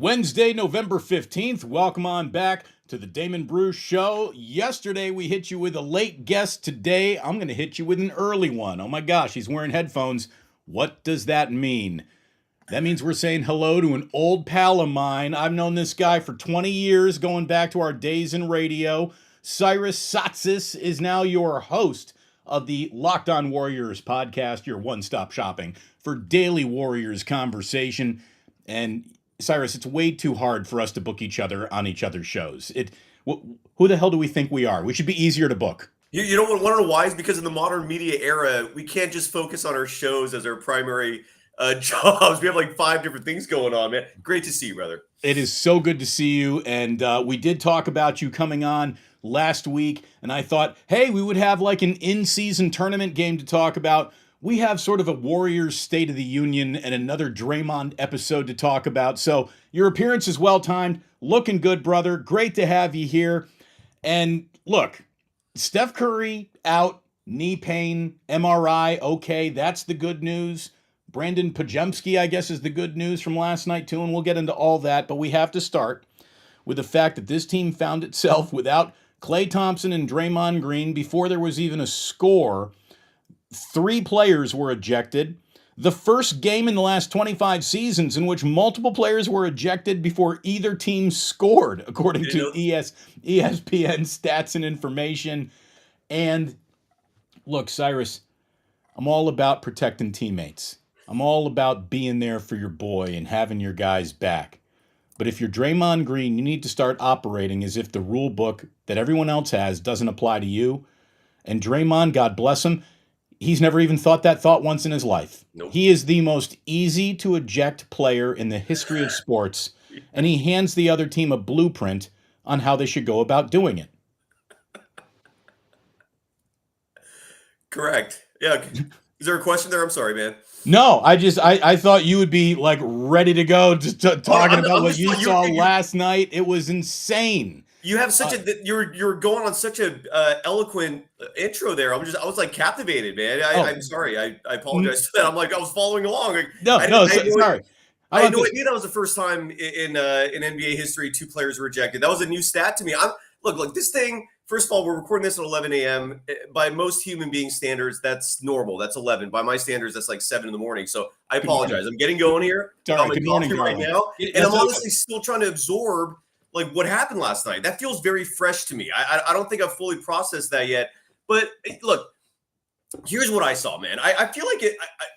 Wednesday, November 15th. Welcome on back to the Damon Bruce Show. Yesterday, we hit you with a late guest. Today, I'm going to hit you with an early one. Oh my gosh, he's wearing headphones. What does that mean? That means we're saying hello to an old pal of mine. I've known this guy for 20 years, going back to our days in radio. Cyrus Saatsaz is now your host of the Locked On Warriors podcast, your one-stop shopping for daily Warriors conversation. And Cyrus, it's way too hard for us to book each other on each other's shows. Who the hell do we think we are? We should be easier to book. You don't want to know why? Is because in the modern media era, we can't just focus on our shows as our primary jobs. We have like 5 different things going on, man. Great to see you, brother. It is so good to see you. And we did talk about you coming on last week. And I thought, hey, we would have like an in-season tournament game to talk about. We have sort of a Warriors State of the Union and another Draymond episode to talk about. So your appearance is well-timed. Looking good, brother. Great to have you here. And look, Steph Curry out, knee pain, MRI, okay, that's the good news. Brandin Podziemski, I guess, is the good news from last night, too, and we'll get into all that. But we have to start with the fact that this team found itself without Klay Thompson and Draymond Green before there was even a score. 3 players were ejected. The first game in the last 25 seasons in which multiple players were ejected before either team scored, according to ESPN stats and information. And look, Cyrus, I'm all about protecting teammates. I'm all about being there for your boy and having your guys back. But if you're Draymond Green, you need to start operating as if the rule book that everyone else has doesn't apply to you. And Draymond, God bless him, he's never even thought that thought once in his life. Nope. He is the most easy to eject player in the history of sports, and he hands the other team a blueprint on how they should go about doing it. Correct. Yeah. Is there a question there? I'm sorry, man. No, I thought you would be like ready to go just talking about what you saw last night. It was insane. You have such you're going on such a eloquent intro there. I was like captivated, man. I'm sorry. I apologize for that. I'm like I was following along. Sorry. I had no idea that was the first time in NBA history 2 players were rejected. That was a new stat to me. Look, this thing. First of all, we're recording this at 11 a.m. By most human being standards, that's normal. That's 11. By my standards, that's like 7 in the morning. So I apologize. I'm getting going here. I'm exhausted right now, and I'm honestly still trying to absorb like what happened last night. That feels very fresh to me. I don't think I've fully processed that yet. But look, here's what I saw, man. I feel like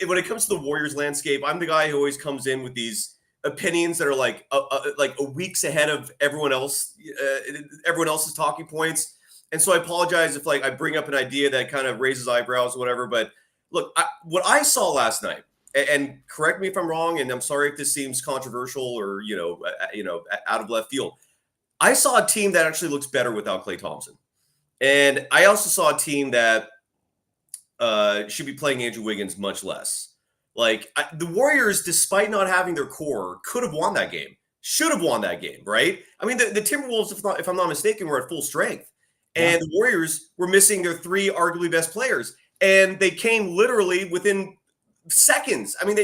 when it comes to the Warriors landscape, I'm the guy who always comes in with these opinions that are like a weeks ahead of everyone else's talking points. And so I apologize if like I bring up an idea that kind of raises eyebrows or whatever. But look, what I saw last night, and correct me if I'm wrong, and I'm sorry if this seems controversial or out of left field. I saw a team that actually looks better without Klay Thompson. And I also saw a team that should be playing Andrew Wiggins much less. Like the Warriors, despite not having their core, could have won that game. Should have won that game, right? I mean, the Timberwolves, if I'm not mistaken, were at full strength. And the Warriors were missing their 3 arguably best players. And they came literally within seconds. I mean,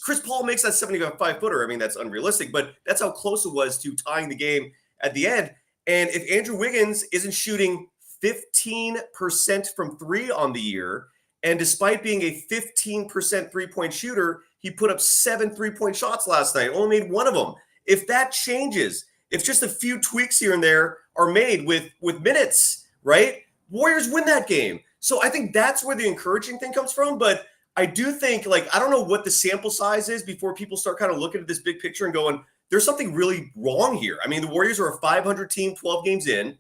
Chris Paul makes that 75-footer. I mean, that's unrealistic, but that's how close it was to tying the game at the end. And if Andrew Wiggins isn't shooting 15% from 3 on the year, and despite being a 15% three-point shooter, he put up 7 three-point shots last night, only made 1 of them. If that changes, if just a few tweaks here and there are made with minutes, right? Warriors win that game. So I think that's where the encouraging thing comes from. But I do think, like, I don't know what the sample size is before people start kind of looking at this big picture and going, there's something really wrong here. I mean, the Warriors are a 500 team, 12 games in,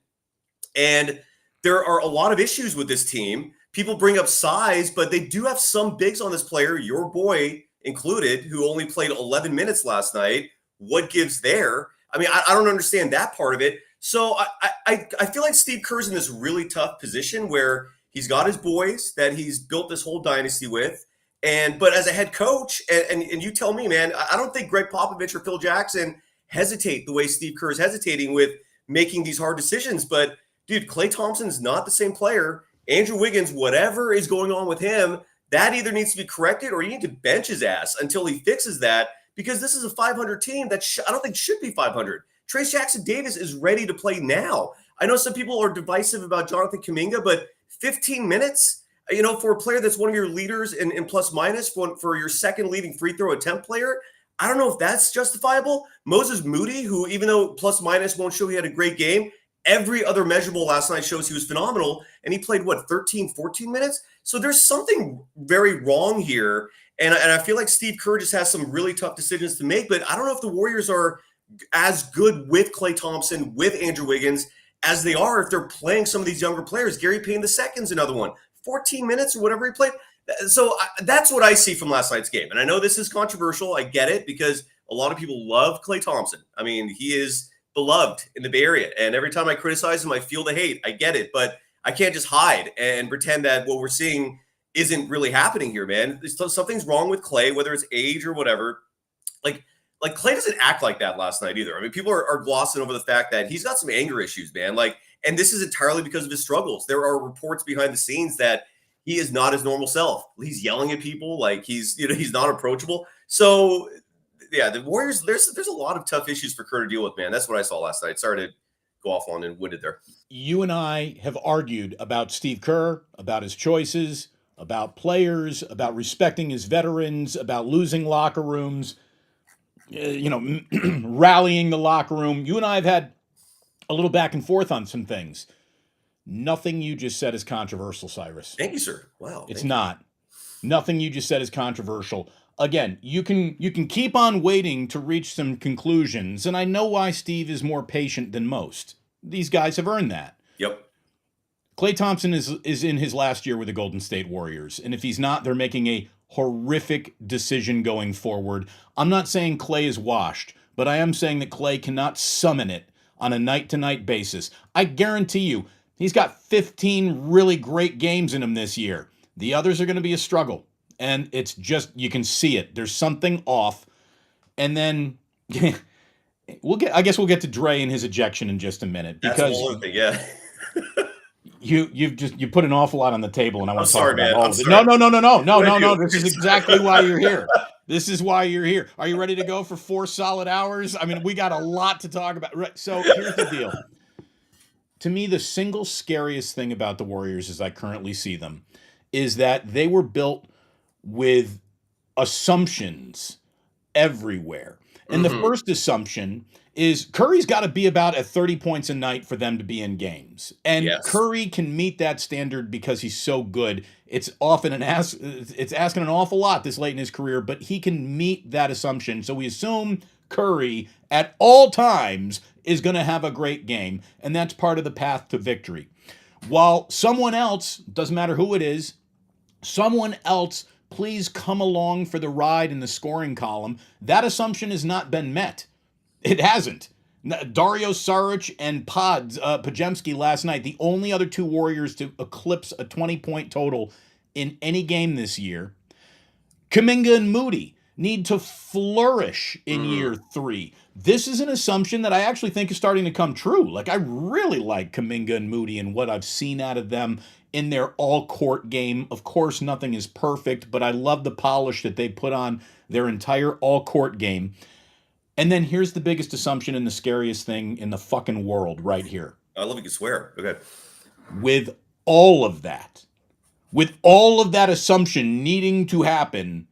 and there are a lot of issues with this team. People bring up size, but they do have some bigs on this player, your boy included, who only played 11 minutes last night. What gives there? I mean, I don't understand that part of it. So I feel like Steve Kerr's in this really tough position where he's got his boys that he's built this whole dynasty with. But as a head coach, and you tell me, man, I don't think Greg Popovich or Phil Jackson hesitate the way Steve Kerr is hesitating with making these hard decisions. But, dude, Klay Thompson's not the same player. Andrew Wiggins, whatever is going on with him, that either needs to be corrected or you need to bench his ass until he fixes that, because this is a 500 team that I don't think should be 500. Trace Jackson-Davis is ready to play now. I know some people are divisive about Jonathan Kuminga, but 15 minutes, for a player that's one of your leaders in plus minus for your second leading free throw attempt player, I don't know if that's justifiable. Moses Moody, who even though plus minus won't show he had a great game, every other measurable last night shows he was phenomenal, and he played, 13, 14 minutes? So there's something very wrong here, and I feel like Steve Kerr just has some really tough decisions to make, but I don't know if the Warriors are as good with Klay Thompson, with Andrew Wiggins, as they are if they're playing some of these younger players. Gary Payne II's another one, 14 minutes or whatever he played. So that's what I see from last night's game. And I know this is controversial. I get it, because a lot of people love Klay Thompson. I mean, he is beloved in the Bay Area. And every time I criticize him, I feel the hate. I get it. But I can't just hide and pretend that what we're seeing isn't really happening here, man. Something's wrong with Klay, whether it's age or whatever. Like Klay doesn't act like that last night either. I mean, people are glossing over the fact that he's got some anger issues, man. And this is entirely because of his struggles. There are reports behind the scenes that he is not his normal self. He's yelling at people, he's not approachable. So yeah, the Warriors, there's a lot of tough issues for Kerr to deal with, man. That's what I saw last night. Sorry to go off on and winded there. You and I have argued about Steve Kerr, about his choices, about players, about respecting his veterans, about losing locker rooms, rallying the locker room. You and I have had a little back and forth on some things. Nothing you just said is controversial, Cyrus. Thank you, sir. Wow. It's not. Nothing you just said is controversial. Again, you can keep on waiting to reach some conclusions, and I know why Steve is more patient than most. These guys have earned that. Yep. Klay Thompson is in his last year with the Golden State Warriors, and if he's not, they're making a horrific decision going forward. I'm not saying Klay is washed, but I am saying that Klay cannot summon it on a night-to-night basis. I guarantee you, he's got 15 really great games in him this year. The others are going to be a struggle. And it's just, you can see it. There's something off. And then we'll get to Dre and his ejection in just a minute, because yeah. you put an awful lot on the table, and I want to talk about all of it. No. This is exactly why you're here. This is why you're here. Are you ready to go for 4 solid hours? I mean, we got a lot to talk about. Right. So here's the deal. To me, the single scariest thing about the Warriors, as I currently see them, is that they were built with assumptions everywhere. And the first assumption is Curry's got to be about at 30 points a night for them to be in games. And yes, Curry can meet that standard because he's so good. It's asking an awful lot this late in his career, but he can meet that assumption. So we assume Curry at all times is going to have a great game, and that's part of the path to victory. While someone else, doesn't matter who it is, someone else please come along for the ride in the scoring column, that assumption has not been met. It hasn't. Dario Saric and Podziemski last night, the only other two Warriors to eclipse a 20-point total in any game this year. Kuminga and Moody need to flourish in year 3. This is an assumption that I actually think is starting to come true. I really like Kuminga and Moody and what I've seen out of them in their all-court game. Of course, nothing is perfect, but I love the polish that they put on their entire all-court game. And then here's the biggest assumption and the scariest thing in the fucking world right here. I love you can swear. Okay. With all of that assumption needing to happen,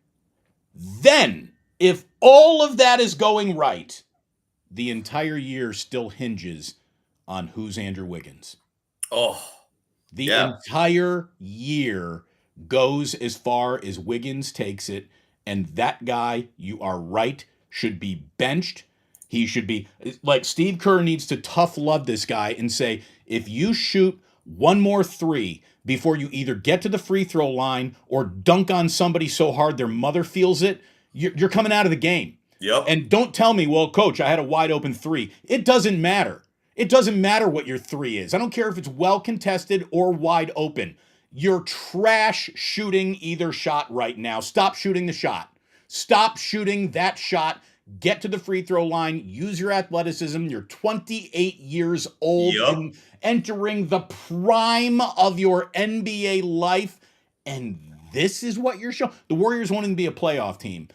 then if all of that is going right, the entire year still hinges on who's Andrew Wiggins. Oh, the entire year goes as far as Wiggins takes it, and that guy, you are right, should be benched. He should be, Steve Kerr needs to tough love this guy and say, if you shoot one more 3 before you either get to the free throw line or dunk on somebody so hard their mother feels it, you're coming out of the game. Yep. And don't tell me, well, coach, I had a wide open 3. It doesn't matter. It doesn't matter what your 3 is. I don't care if it's well contested or wide open. You're trash shooting either shot right now. Stop shooting the shot. Stop shooting that shot. Get to the free throw line. Use your athleticism. You're 28 years old and entering the prime of your NBA life. And this is what you're showing. The Warriors wanting to be a playoff team.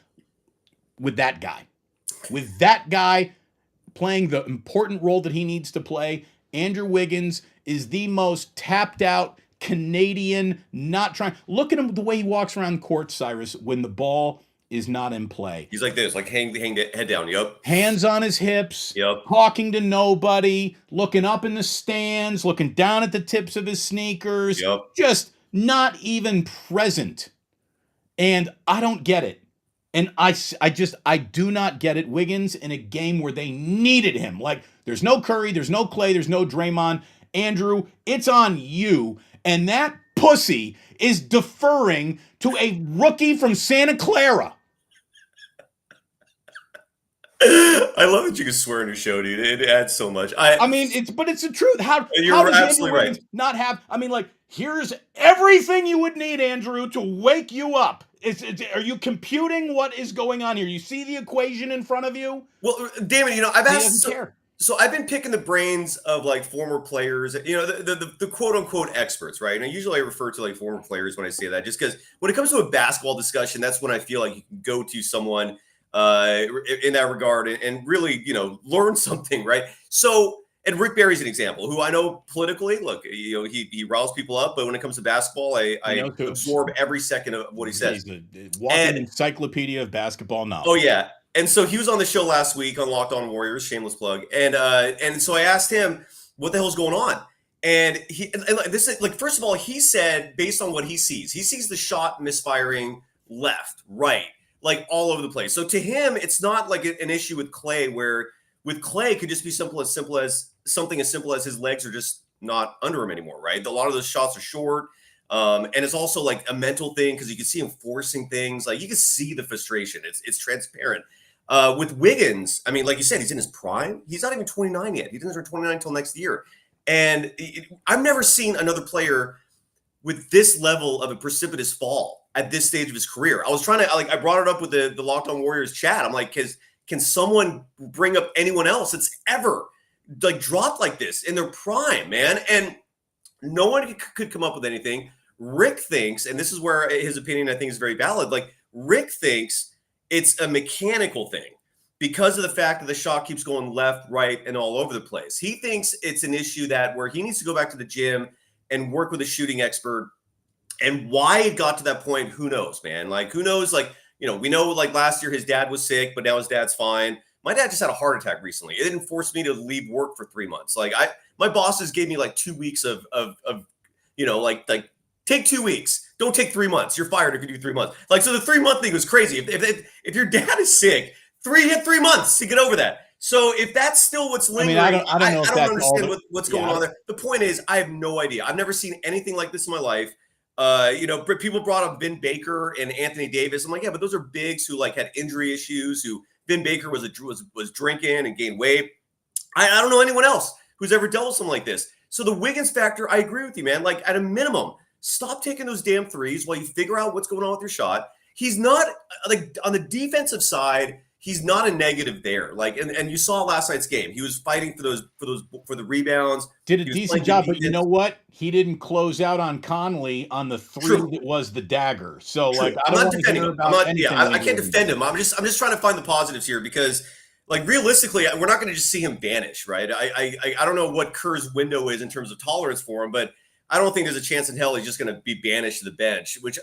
with that guy. With that guy playing the important role that he needs to play, Andrew Wiggins is the most tapped out Canadian, not trying. Look at him, the way he walks around court, Cyrus, when the ball is not in play. He's like this, like hang the head down. Yep. Hands on his hips, Yep. talking to nobody, looking up in the stands, looking down at the tips of his sneakers, Yep. just not even present. And I don't get it. And I do not get it. Wiggins in a game where they needed him. Like, there's no Curry, there's no Klay, there's no Draymond. Andrew, it's on you. And that pussy is deferring to a rookie from Santa Clara. I love that you can swear in your show, dude. It adds so much. I mean, it's the truth. How You're does absolutely Andrew Wiggins not have? I mean, like, here's everything you would need, Andrew, to wake you up. Are you computing what is going on here? You see the equation in front of you? Well, Damon, I've He asked. doesn't care. So I've been picking the brains of like former players, the quote unquote experts, right? And usually I refer to like former players when I say that, just because when it comes to a basketball discussion, that's when I feel like you can go to someone in that regard and really, learn something, right? So, and Rick Barry's an example, who I know politically, look, he riles people up, but when it comes to basketball, I absorb every second of what he says. He's a walking encyclopedia of basketball knowledge. Oh yeah. And so he was on the show last week on Locked On Warriors, shameless plug. And so I asked him what the hell's going on. And this is like, first of all, he said based on what he sees the shot misfiring left, right, like all over the place. So to him, it's not like an issue with Klay, where with Klay it could just be something as simple as his legs are just not under him anymore, right? A lot of those shots are short. And it's also like a mental thing because you can see him forcing things. Like you can see the frustration. It's transparent. With Wiggins, I mean, like you said, he's in his prime. He's not even 29 yet. He doesn't turn 29 until next year. And I've never seen another player with this level of a precipitous fall at this stage of his career. I brought it up with the Locked On Warriors chat. I'm like, can someone bring up anyone else that's ever like dropped like this in their prime, man? And no one could come up with anything. Rick thinks, and this is where his opinion I think is very valid, like Rick thinks it's a mechanical thing because of the fact that the shot keeps going left, right, and all over the place. He thinks it's an issue where he needs to go back to the gym and work with a shooting expert. And why it got to that point, who knows, man? Like, who knows? Like, we know like last year his dad was sick, but now his dad's fine. My dad just had a heart attack recently. It didn't force me to leave work for 3 months. Like my bosses gave me like 2 weeks of like take 2 weeks. Don't take 3 months. You're fired if you do 3 months. Like, so the 3 month thing was crazy. If your dad is sick, 3 months to get over that. So if that's still what's lingering, I don't understand what's going on there. The point is, I have no idea. I've never seen anything like this in my life. People brought up Vin Baker and Anthony Davis. I'm like, yeah, but those are bigs who like had injury issues. Who Vin Baker was drinking and gained weight. I don't know anyone else who's ever dealt with something like this. So the Wiggins factor, I agree with you, man. Like at a minimum, stop taking those damn threes while you figure out what's going on with your shot. He's not like on the defensive side. He's not a negative there. Like, and you saw last night's game. He was fighting for the rebounds. Did a decent job, but you know what? He didn't close out on Conley on the three that was the dagger. So True. like, I'm not defending him. I can't defend him. I'm just trying to find the positives here because, like, realistically, we're not going to just see him vanish, right? I don't know what Kerr's window is in terms of tolerance for him, but I don't think there's a chance in hell he's just going to be banished to the bench, which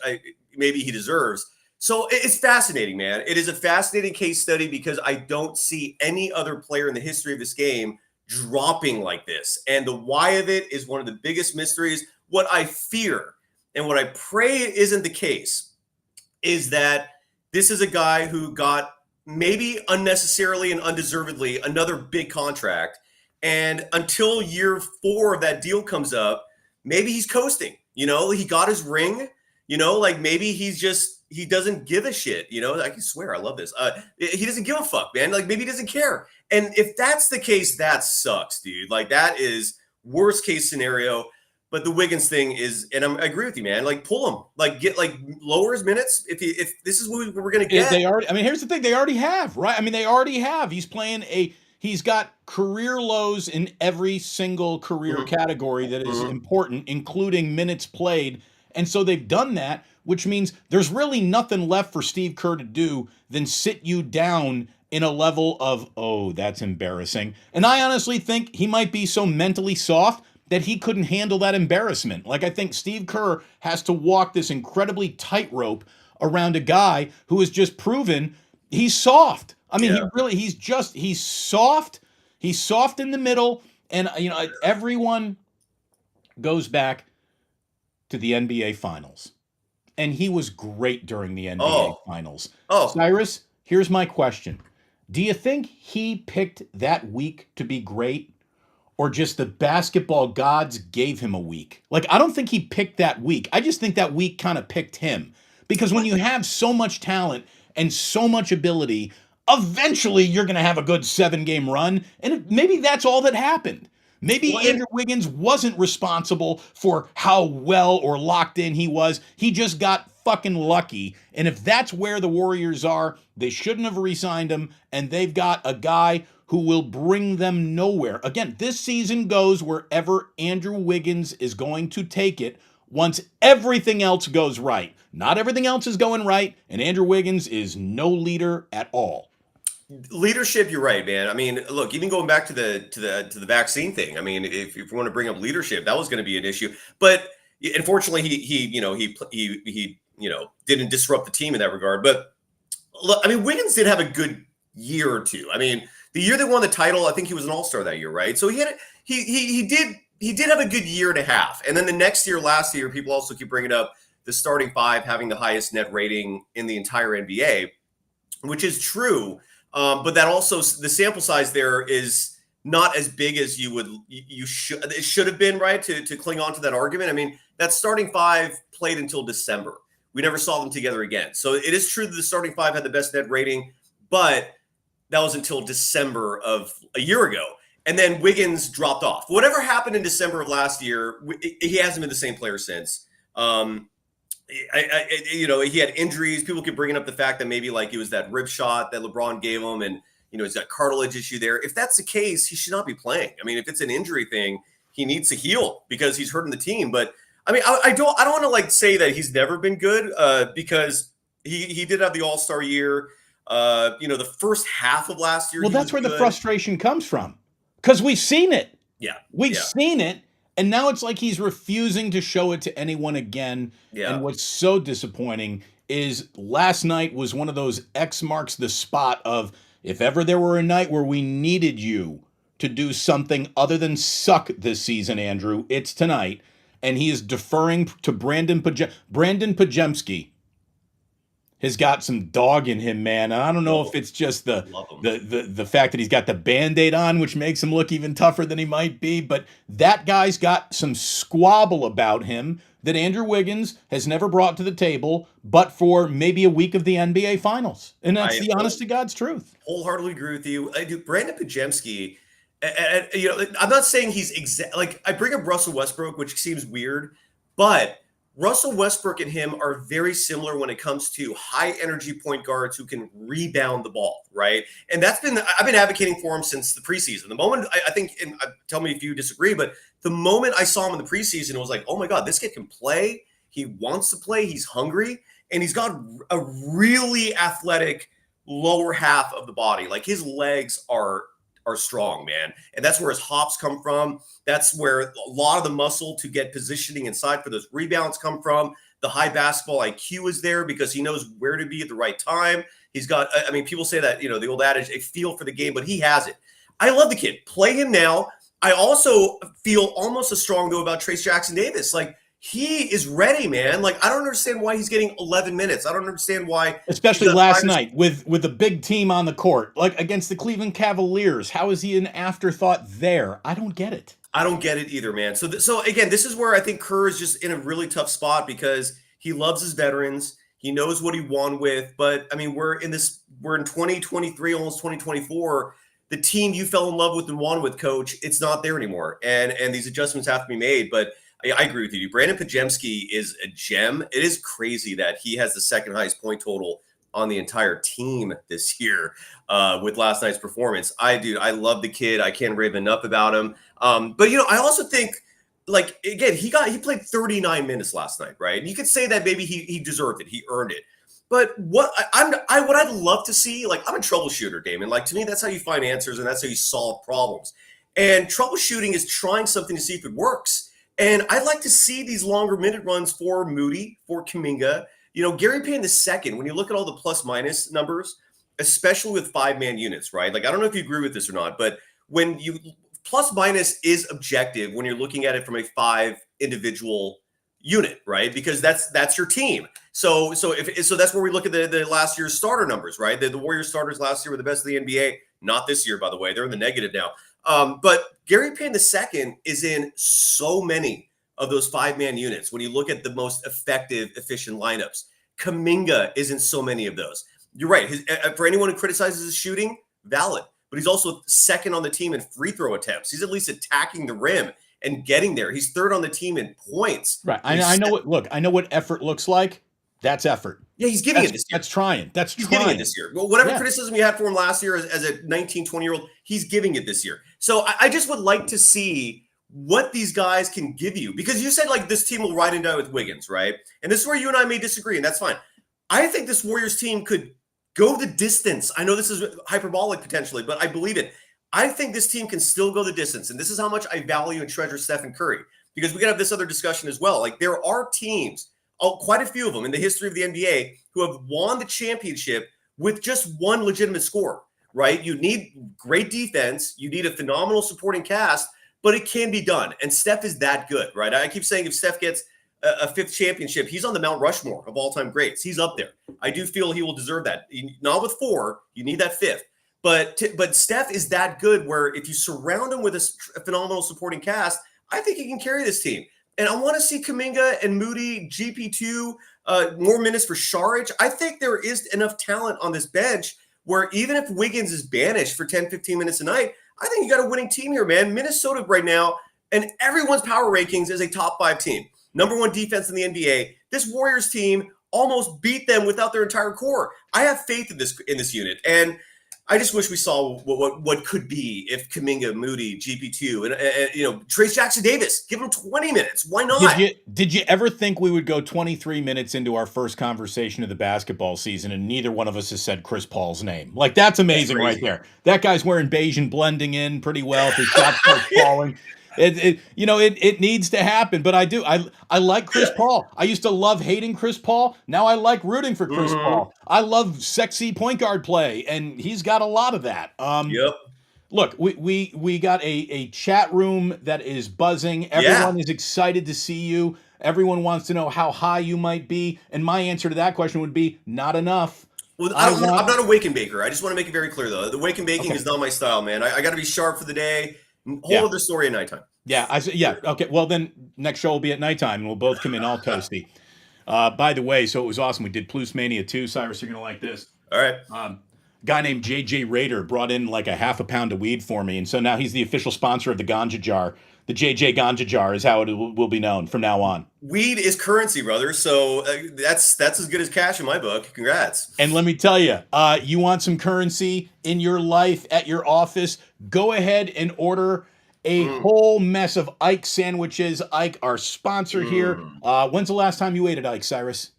maybe he deserves. So it's fascinating, man. It is a fascinating case study because I don't see any other player in the history of this game dropping like this. And the why of it is one of the biggest mysteries. What I fear and what I pray isn't the case is that this is a guy who got maybe unnecessarily and undeservedly another big contract. And until year 4 of that deal comes up, maybe he's coasting. He got his ring. Like maybe he doesn't give a shit. I can swear I love this. He doesn't give a fuck, man. Like maybe he doesn't care. And if that's the case, that sucks, dude. Like that is worst case scenario. But the Wiggins thing is, and I agree with you, man. Like pull him, like lower his minutes. If this is what we're gonna get, here's the thing: they already have, right? They already have. He's got career lows in every single career category that is important, including minutes played. And so they've done that. which means there's really nothing left for Steve Kerr to do than sit you down in a level of, oh, that's embarrassing. And I honestly think he might be so mentally soft that he couldn't handle that embarrassment. Like, I think Steve Kerr has to walk this incredibly tightrope around a guy who has just proven he's soft. I mean, he's soft. He's soft in the middle. And, everyone goes back to the NBA Finals. And he was great during the NBA Finals. Cyrus, here's my question. Do you think he picked that week to be great, or just the basketball gods gave him a week? Like, I don't think he picked that week. I just think that week kind of picked him. Because when you have so much talent and so much ability, eventually you're going to have a good 7-game run. And maybe that's all that happened. Maybe Andrew Wiggins wasn't responsible for how well or locked in he was. He just got fucking lucky. And if that's where the Warriors are, they shouldn't have re-signed him. And they've got a guy who will bring them nowhere. Again, this season goes wherever Andrew Wiggins is going to take it once everything else goes right. Not everything else is going right, and Andrew Wiggins is no leader at all. Leadership, you're right, man. I mean, look, even going back to the vaccine thing. I mean, if you want to bring up leadership, that was going to be an issue. But unfortunately, he didn't disrupt the team in that regard. But look, I mean, Wiggins did have a good year or two. I mean, the year they won the title, I think he was an all-star that year, right? So he did have a good year and a half. And then the next year, last year, people also keep bringing up the starting five having the highest net rating in the entire NBA, which is true. But that also, the sample size there is not as big as it should have been, right? To cling on to that argument. I mean, that starting five played until December. We never saw them together again. So it is true that the starting five had the best net rating, but that was until December of a year ago. And then Wiggins dropped off. Whatever happened in December of last year, he hasn't been the same player since. He had injuries. People keep bringing up the fact that maybe like it was that rib shot that LeBron gave him, and he's got cartilage issue there. If that's the case, he should not be playing. I mean, if it's an injury thing, he needs to heal because he's hurting the team. But I mean, I don't want to like say that he's never been good because he did have the All-Star year. The first half of last year. Well, that's where the frustration comes from, because we've seen it. Yeah, we've seen it. And now it's like he's refusing to show it to anyone again. Yeah. And what's so disappointing is last night was one of those X marks the spot of, if ever there were a night where we needed you to do something other than suck this season, Andrew, it's tonight. And he is deferring to Brandin Podziemski. Has got some dog in him, man. And I don't know if it's just the fact that he's got the Band-Aid on, which makes him look even tougher than he might be. But that guy's got some squabble about him that Andrew Wiggins has never brought to the table, but for maybe a week of the NBA Finals. And that's the honest to God's truth. Wholeheartedly agree with you. I do. Brandin Podziemski, I'm not saying he's I bring up Russell Westbrook, which seems weird, but Russell Westbrook and him are very similar when it comes to high energy point guards who can rebound the ball, right? And I've been advocating for him since the preseason. The moment I think, and tell me if you disagree, but the moment I saw him in the preseason, it was like, oh my God, this kid can play. He wants to play. He's hungry, and he's got a really athletic lower half of the body. Like his legs are strong, man. And that's where his hops come from. That's where a lot of the muscle to get positioning inside for those rebounds come from. The high basketball IQ is there because he knows where to be at the right time. He's got, I mean, people say that, the old adage, a feel for the game, but he has it. I love the kid. Play him now. I also feel almost as strong, though, about Trace Jackson-Davis. Like, he is ready, man. Like, I don't understand why he's getting 11 minutes. I don't understand why. Especially last night with a big team on the court, like against the Cleveland Cavaliers. How is he an afterthought there? I don't get it. I don't get it either, man. So again, this is where I think Kerr is just in a really tough spot because he loves his veterans. He knows what he won with. But, I mean, we're in 2023, almost 2024. The team you fell in love with and won with, Coach, it's not there anymore. And these adjustments have to be made. But I agree with you. Brandin Podziemski is a gem. It is crazy that he has the second highest point total on the entire team this year with last night's performance. I love the kid. I can't rave enough about him. But I also think, like again, he played 39 minutes last night, right? And you could say that maybe he deserved it, he earned it. But what I'd love to see, like, I'm a troubleshooter, Damon. Like, to me, that's how you find answers and that's how you solve problems. And troubleshooting is trying something to see if it works. And I'd like to see these longer minute runs for Moody, for Kuminga. You know, Gary Payne II, when you look at all the plus minus numbers, especially with 5-man units, right? Like, I don't know if you agree with this or not, but when you plus minus is objective when you're looking at it from a 5 individual unit, right? Because that's your team. So that's where we look at the last year's starter numbers, right? The Warriors starters last year were the best of the NBA. Not this year, by the way. They're in the negative now. But Gary Payne II is in so many of those 5-man units when you look at the most effective, efficient lineups. Kuminga is in so many of those. You're right. For anyone who criticizes his shooting, valid. But he's also second on the team in free throw attempts. He's at least attacking the rim and getting there. He's third on the team in points. Right. I know what effort looks like. That's effort. Yeah, he's giving it this year. That's trying. He's giving it this year. Well, whatever criticism you had for him last year as a 19, 20-year-old, he's giving it this year. So I just would like to see what these guys can give you. Because you said, like, this team will ride and die with Wiggins, right? And this is where you and I may disagree, and that's fine. I think this Warriors team could go the distance. I know this is hyperbolic potentially, but I believe it. I think this team can still go the distance. And this is how much I value and treasure Stephen Curry. Because we got to have this other discussion as well. Like, there are teams, quite a few of them in the history of the NBA, who have won the championship with just one legitimate scorer, right? You need great defense. You need a phenomenal supporting cast, but it can be done. And Steph is that good, right? I keep saying if Steph gets a 5th championship, he's on the Mount Rushmore of all-time greats. He's up there. I do feel he will deserve that. Not with 4, you need that 5th. But Steph is that good where if you surround him with a phenomenal supporting cast, I think he can carry this team. And I want to see Kuminga and Moody, GP2, more minutes for Šarić. I think there is enough talent on this bench where even if Wiggins is banished for 10, 15 minutes a night, I think you got a winning team here, man. Minnesota right now, and everyone's power rankings is a top 5 team. Number 1 defense in the NBA. This Warriors team almost beat them without their entire core. I have faith in this unit, and I just wish we saw what could be if Kuminga, Moody, GP2, and Trace Jackson-Davis, give him 20 minutes. Why not? Did you ever think we would go 23 minutes into our first conversation of the basketball season and neither one of us has said Chris Paul's name? Like, that's amazing right there. That guy's wearing beige and blending in pretty well if his shots start falling. It needs to happen, but I like Chris Paul. I used to love hating Chris Paul. Now I like rooting for Chris Paul. I love sexy point guard play, and he's got a lot of that. Yep. Look, we got a chat room that is buzzing. Everyone is excited to see you. Everyone wants to know how high you might be, and my answer to that question would be not enough. Well, I'm not a wake and baker. I just want to make it very clear, though. The wake and baking is not my style, man. I got to be sharp for the day. Whole other story at nighttime. Okay. Well, then next show will be at nighttime, and we'll both come in all toasty. By the way, so it was awesome. We did Plus Mania 2. Cyrus, you're gonna like this. All right. Guy named JJ Rader brought in like a half a pound of weed for me, and so now he's the official sponsor of the Ganja Jar. The JJ Ganja Jar is how it will be known from now on. Weed is currency, brother. So that's as good as cash in my book. Congrats. And let me tell you, you want some currency in your life, at your office, go ahead and order a whole mess of Ike sandwiches. Ike, our sponsor here. When's the last time you ate at Ike, Cyrus?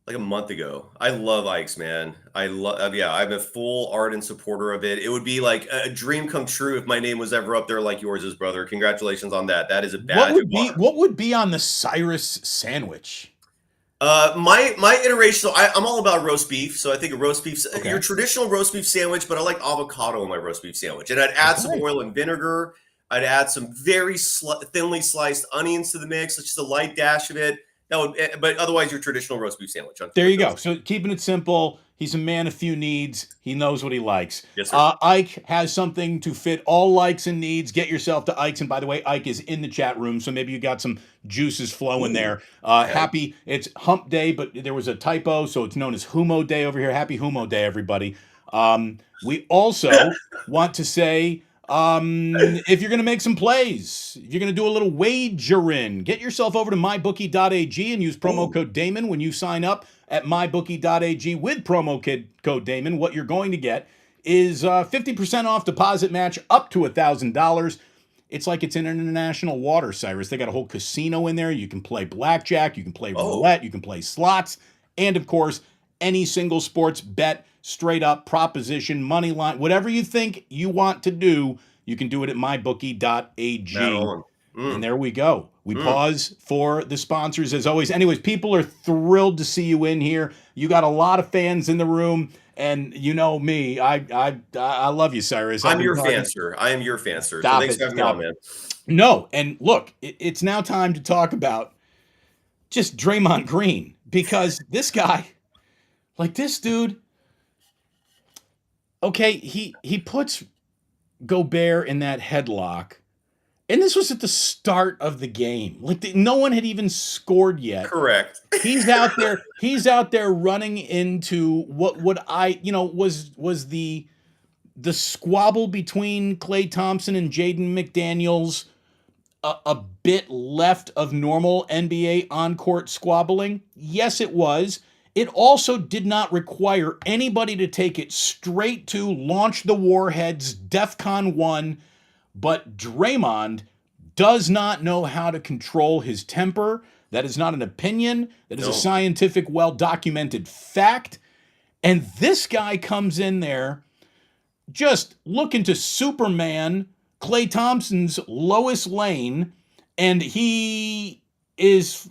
Like a month ago. I love Ike's, man. I'm a full ardent supporter of it. It would be like a dream come true if my name was ever up there like yours is, brother. Congratulations on that. That is a badge. What would be on the Cyrus sandwich? My iteration. So I'm all about roast beef. So I think a roast beef, your traditional roast beef sandwich, but I like avocado in my roast beef sandwich, and I'd add some oil and vinegar. I'd add some very thinly sliced onions to the mix. It's just a light dash of it. But otherwise, your traditional roast beef sandwich. There you go. So keeping it simple. He's a man of few needs. He knows what he likes. Yes, sir. Ike has something to fit all likes and needs. Get yourself to Ike's. And by the way, Ike is in the chat room, so maybe you got some juices flowing there. Happy, it's hump day, but there was a typo, so it's known as Humo Day over here. Happy Humo Day, everybody. We also want to say, if you're going to make some plays, if you're going to do a little wagering, get yourself over to mybookie.ag and use promo code Damon when you sign up at mybookie.ag with promo code Damon. What you're going to get is 50% off deposit match up to $1,000. It's like it's in international water, Cyrus. They got a whole casino in there. You can play blackjack, you can play Oh, roulette, you can play slots, and of course, any single sports bet, straight up proposition, money line, whatever you think you want to do, you can do it at Matt mybookie.ag. Owen. And there we go. We Mm. pause for the sponsors as always. Anyways, people are thrilled to see you in here. You got a lot of fans in the room, and you know me. I love you, Cyrus. I'm your fan, sir. I am your fan, sir. So Stop thanks it. for having me Stop on, it. man. No, and look, it's now time to talk about just Draymond Green, because this guy, like this dude, okay, he puts Gobert in that headlock. And this was at the start of the game. Like no one had even scored yet. Correct. He's out there. He's out there running into what I was the squabble between Klay Thompson and Jaden McDaniels, a bit left of normal NBA on-court squabbling. Yes, it was. It also did not require anybody to take it straight to launch the warheads, DEFCON 1. But Draymond does not know how to control his temper. That is not an opinion. That is a scientific, well-documented fact. And this guy comes in there just looking to Superman Klay Thompson's Lois Lane, and he is...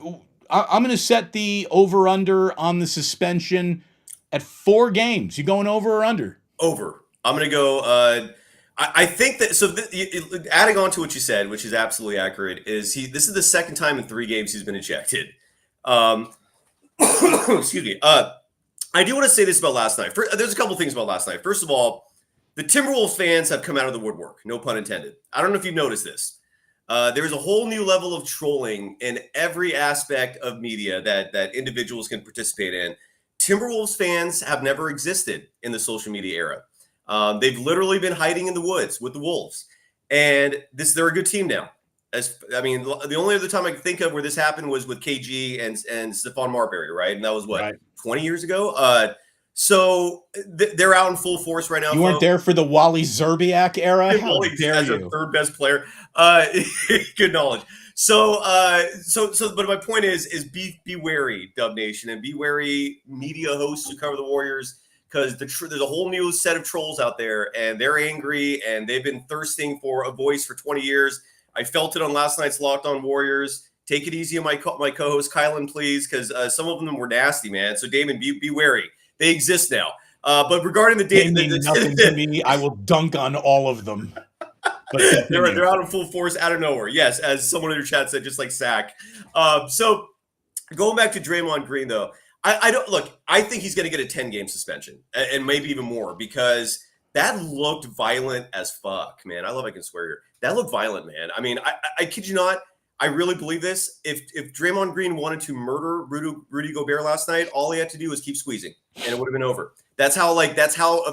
I'm going to set the over-under on the suspension at 4 games. You going over or under? Over. I'm going to go... I think that, so adding on to what you said, which is absolutely accurate, is this is the second time in 3 games he's been ejected. Excuse me. I do want to say this about last night. There's a couple things about last night. First of all, the Timberwolves fans have come out of the woodwork. No pun intended. I don't know if you've noticed this. There's a whole new level of trolling in every aspect of media that individuals can participate in. Timberwolves fans have never existed in the social media era. They've literally been hiding in the woods with the Wolves, and they're a good team now. The only other time I can think of where this happened was with KG and Stephon Marbury, right? And that was 20 years ago. So they're out in full force right now. You weren't there for the Wally Zerbiak era? How dare you? As a third best player. Good knowledge. So, but my point is be wary, Dub Nation, and be wary media hosts who cover the Warriors, because there's a whole new set of trolls out there, and they're angry, and they've been thirsting for a voice for 20 years. I felt it on last night's Locked On Warriors. Take it easy on my co-host, Kylan, please, because some of them were nasty, man. So, Damon, be wary. They exist now. But regarding nothing to me. I will dunk on all of them. But they're out in full force out of nowhere. Yes, as someone in your chat said, just like Sack. So going back to Draymond Green, though, I think he's going to get a 10-game suspension and maybe even more, because that looked violent as fuck, man. I love I can swear here. That looked violent, man. I mean, I kid you not. I really believe this. If Draymond Green wanted to murder Rudy Gobert last night, all he had to do was keep squeezing, and it would have been over. That's how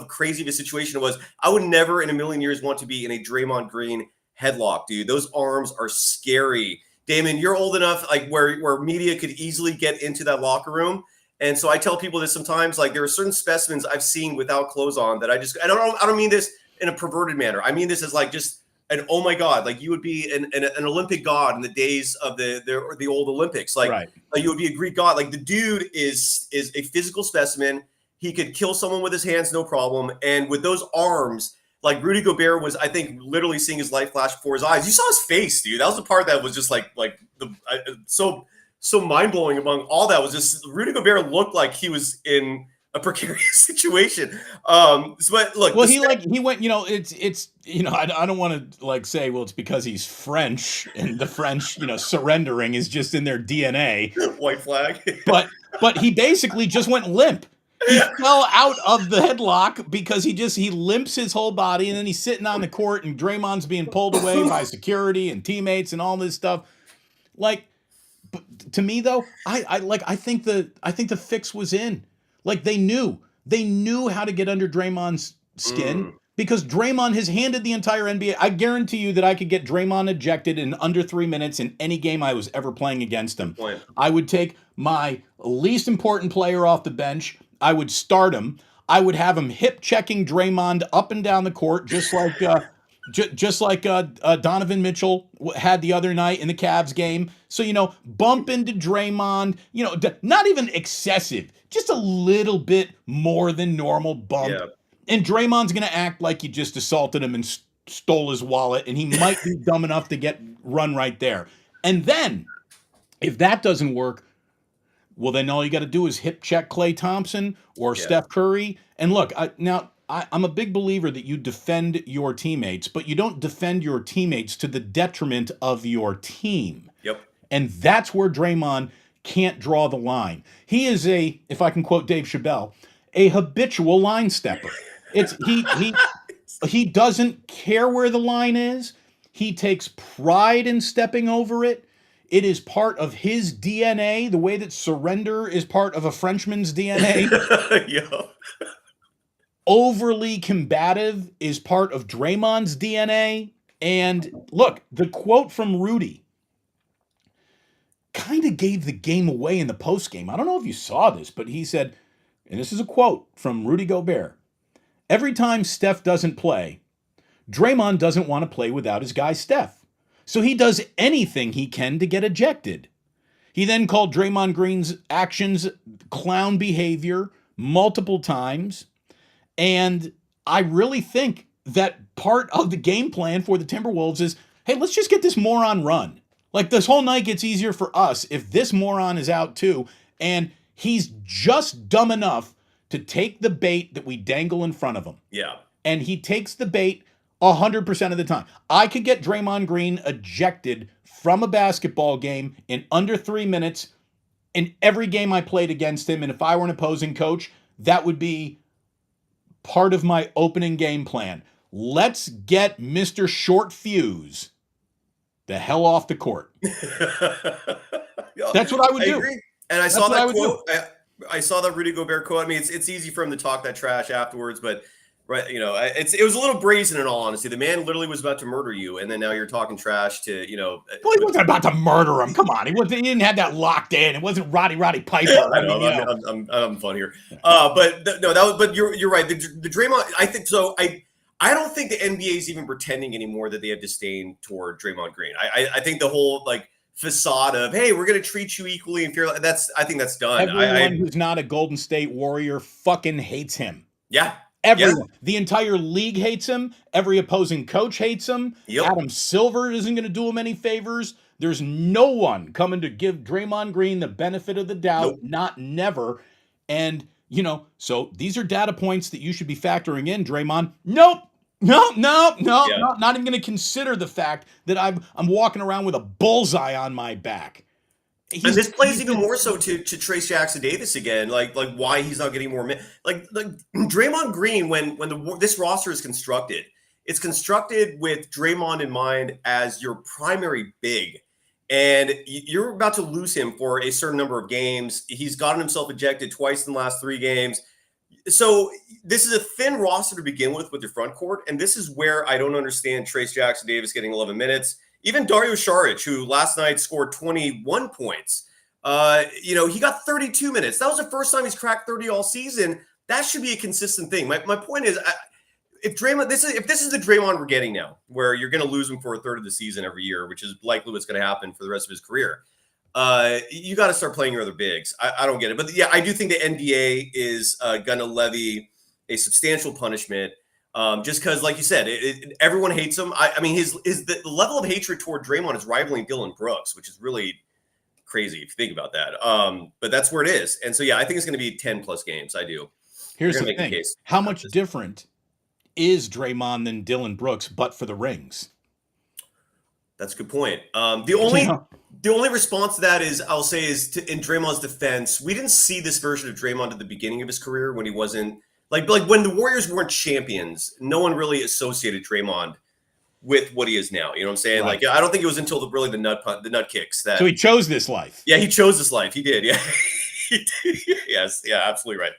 crazy of a situation it was. I would never in a million years want to be in a Draymond Green headlock, dude. Those arms are scary. Damon, you're old enough, like where media could easily get into that locker room. And so I tell people this sometimes, like there are certain specimens I've seen without clothes on that I don't mean this in a perverted manner. I mean this as like just an, oh my God, like you would be an Olympic god in the days of the old Olympics. Like you would be a Greek god. Like the dude is a physical specimen. He could kill someone with his hands, no problem. And with those arms, like Rudy Gobert was, I think, literally seeing his life flash before his eyes. You saw his face, dude. That was the part that was just so mind-blowing among all that. Was just Rudy Gobert looked like he was in a precarious situation. But look, well, he went, it's I don't want to like say, well, it's because he's French and the French, surrendering is just in their DNA. White flag. but he basically just went limp. He fell out of the headlock because he limps his whole body, and then he's sitting on the court, and Draymond's being pulled away by security and teammates and all this stuff. Like, to me though, I think the fix was in. Like they knew how to get under Draymond's skin because Draymond has handed the entire NBA. I guarantee you that I could get Draymond ejected in under 3 minutes in any game I was ever playing against him. I would take my least important player off the bench. I would start him. I would have him hip checking Draymond up and down the court, just like just like Donovan Mitchell had the other night in the Cavs game. So, bump into Draymond, not even excessive, just a little bit more than normal bump. Yeah. And Draymond's going to act like you just assaulted him and stole his wallet, and he might be dumb enough to get run right there. And then, if that doesn't work, well, then all you got to do is hip check Klay Thompson or Steph Curry. And look, I'm a big believer that you defend your teammates, but you don't defend your teammates to the detriment of your team. Yep. And that's where Draymond can't draw the line. He is if I can quote Dave Chappelle, a habitual line stepper. He doesn't care where the line is. He takes pride in stepping over it. It is part of his DNA, the way that surrender is part of a Frenchman's DNA. Yeah. Overly combative is part of Draymond's DNA. And look, the quote from Rudy kind of gave the game away in the postgame. I don't know if you saw this, but he said, and this is a quote from Rudy Gobert, every time Steph doesn't play, Draymond doesn't want to play without his guy Steph. So he does anything he can to get ejected. He then called Draymond Green's actions clown behavior multiple times. And I really think that part of the game plan for the Timberwolves is, hey, let's just get this moron run. Like, this whole night gets easier for us if this moron is out too. And he's just dumb enough to take the bait that we dangle in front of him. Yeah. And he takes the bait 100% of the time. I could get Draymond Green ejected from a basketball game in under 3 minutes in every game I played against him. And if I were an opposing coach, that would be part of my opening game plan. Let's get Mr. Short Fuse the hell off the court. That's what I would do. Agree. And I saw that quote. I saw that Rudy Gobert quote. I mean, it's easy for him to talk that trash afterwards, but right, it was a little brazen in all honesty. The man literally was about to murder you, and then now you're talking trash to, Well, he wasn't about to murder him. Come on, he didn't have that locked in. It wasn't Roddy Piper. I know, I'm fun here. But you're right. The Draymond, I think so. I don't think the NBA is even pretending anymore that they have disdain toward Draymond Green. I think the whole facade of, hey, we're going to treat you equally and fairly. I think that's done. Everyone who's not a Golden State Warrior fucking hates him. Yeah. Everyone. Yeah. The entire league hates him. Every opposing coach hates him. Yep. Adam Silver isn't going to do him any favors. There's no one coming to give Draymond Green the benefit of the doubt. Nope. Not never. And, so these are data points that you should be factoring in, Draymond. Nope. No, not even going to consider the fact that I'm walking around with a bullseye on my back. And this plays even more so to Trace Jackson Davis again, like why he's not getting more minutes. Like Draymond Green, when this roster is constructed, it's constructed with Draymond in mind as your primary big, and you're about to lose him for a certain number of games. He's gotten himself ejected twice in the last 3 games. So this is a thin roster to begin with your front court, and this is where I don't understand Trace Jackson Davis getting 11 minutes. Even Dario Saric, who last night scored 21 points, he got 32 minutes. That was the first time he's cracked 30 all season. That should be a consistent thing. My point is, if this is the Draymond we're getting now, where you're going to lose him for a third of the season every year, which is likely what's going to happen for the rest of his career, you got to start playing your other bigs. I don't get it. But yeah, I do think the NBA is going to levy a substantial punishment just because, like you said, everyone hates him. I mean, the level of hatred toward Draymond is rivaling Dylan Brooks, which is really crazy if you think about that. But that's where it is. And so, yeah, I think it's going to be 10 plus games. I do. Here's the thing. How much different is Draymond than Dylan Brooks, but for the rings? That's a good point. The only response to that is, I'll say, in Draymond's defense, we didn't see this version of Draymond at the beginning of his career when he wasn't like when the Warriors weren't champions. No one really associated Draymond with what he is now. You know what I'm saying? Right. I don't think it was until the nut kicks that. So he chose this life. Yeah, he chose this life. He did. Yeah, he did. Yes. Yeah, absolutely right.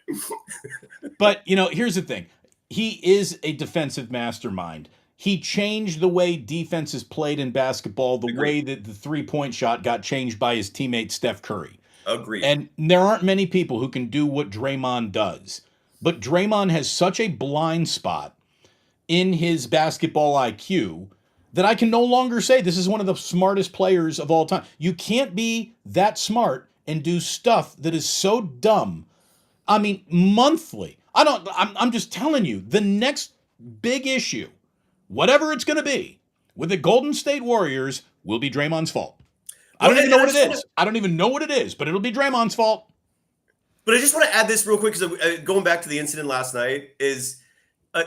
But here's the thing: he is a defensive mastermind. He changed the way defense is played in basketball, the way that the 3-point shot got changed by his teammate Steph Curry. Agreed. And there aren't many people who can do what Draymond does. But Draymond has such a blind spot in his basketball IQ that I can no longer say this is one of the smartest players of all time. You can't be that smart and do stuff that is so dumb. I mean, monthly. I'm just telling you, the next big issue, whatever it's going to be, with the Golden State Warriors will be Draymond's fault. I don't even know what it is. I don't even know what it is, but it'll be Draymond's fault. But I just want to add this real quick because going back to the incident last night is I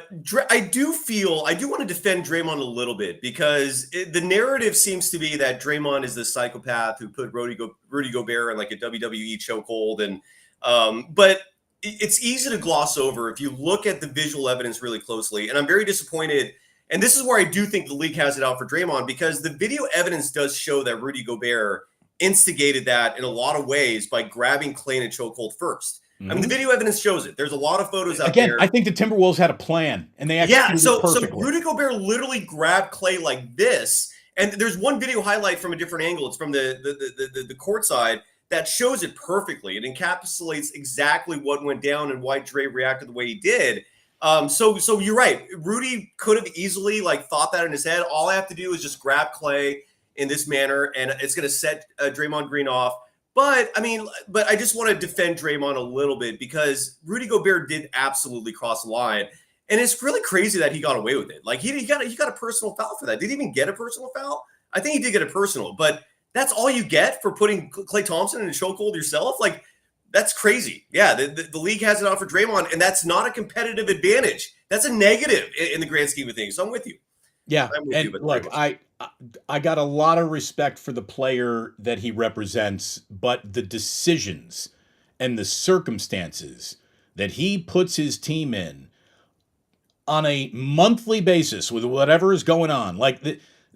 do want to defend Draymond a little bit because the narrative seems to be that Draymond is the psychopath who put Rudy Gobert in like a WWE chokehold. And but it's easy to gloss over if you look at the visual evidence really closely. And I'm very disappointed. And this is where I do think the league has it out for Draymond because the video evidence does show that Rudy Gobert instigated that in a lot of ways by grabbing Klay in a chokehold first. Mm-hmm. I mean, the video evidence shows it. There's a lot of photos out there. Again, I think the Timberwolves had a plan, and they executed it perfectly. So Rudy Gobert literally grabbed Klay like this, and there's one video highlight from a different angle. It's from the court side that shows it perfectly. It encapsulates exactly what went down and why Dre reacted the way he did. So you're right. Rudy could have easily thought that in his head. All I have to do is just grab Klay in this manner, and it's going to set Draymond Green off. But I just want to defend Draymond a little bit because Rudy Gobert did absolutely cross the line, and it's really crazy that he got away with it. Like he got a personal foul for that. Did he even get a personal foul? I think he did get a personal, but that's all you get for putting Klay Thompson in a chokehold yourself. Like that's crazy. Yeah, the league has it out for Draymond, and that's not a competitive advantage. That's a negative in the grand scheme of things. So I'm with you. Yeah, and look, I got a lot of respect for the player that he represents, but the decisions and the circumstances that he puts his team in on a monthly basis with whatever is going on.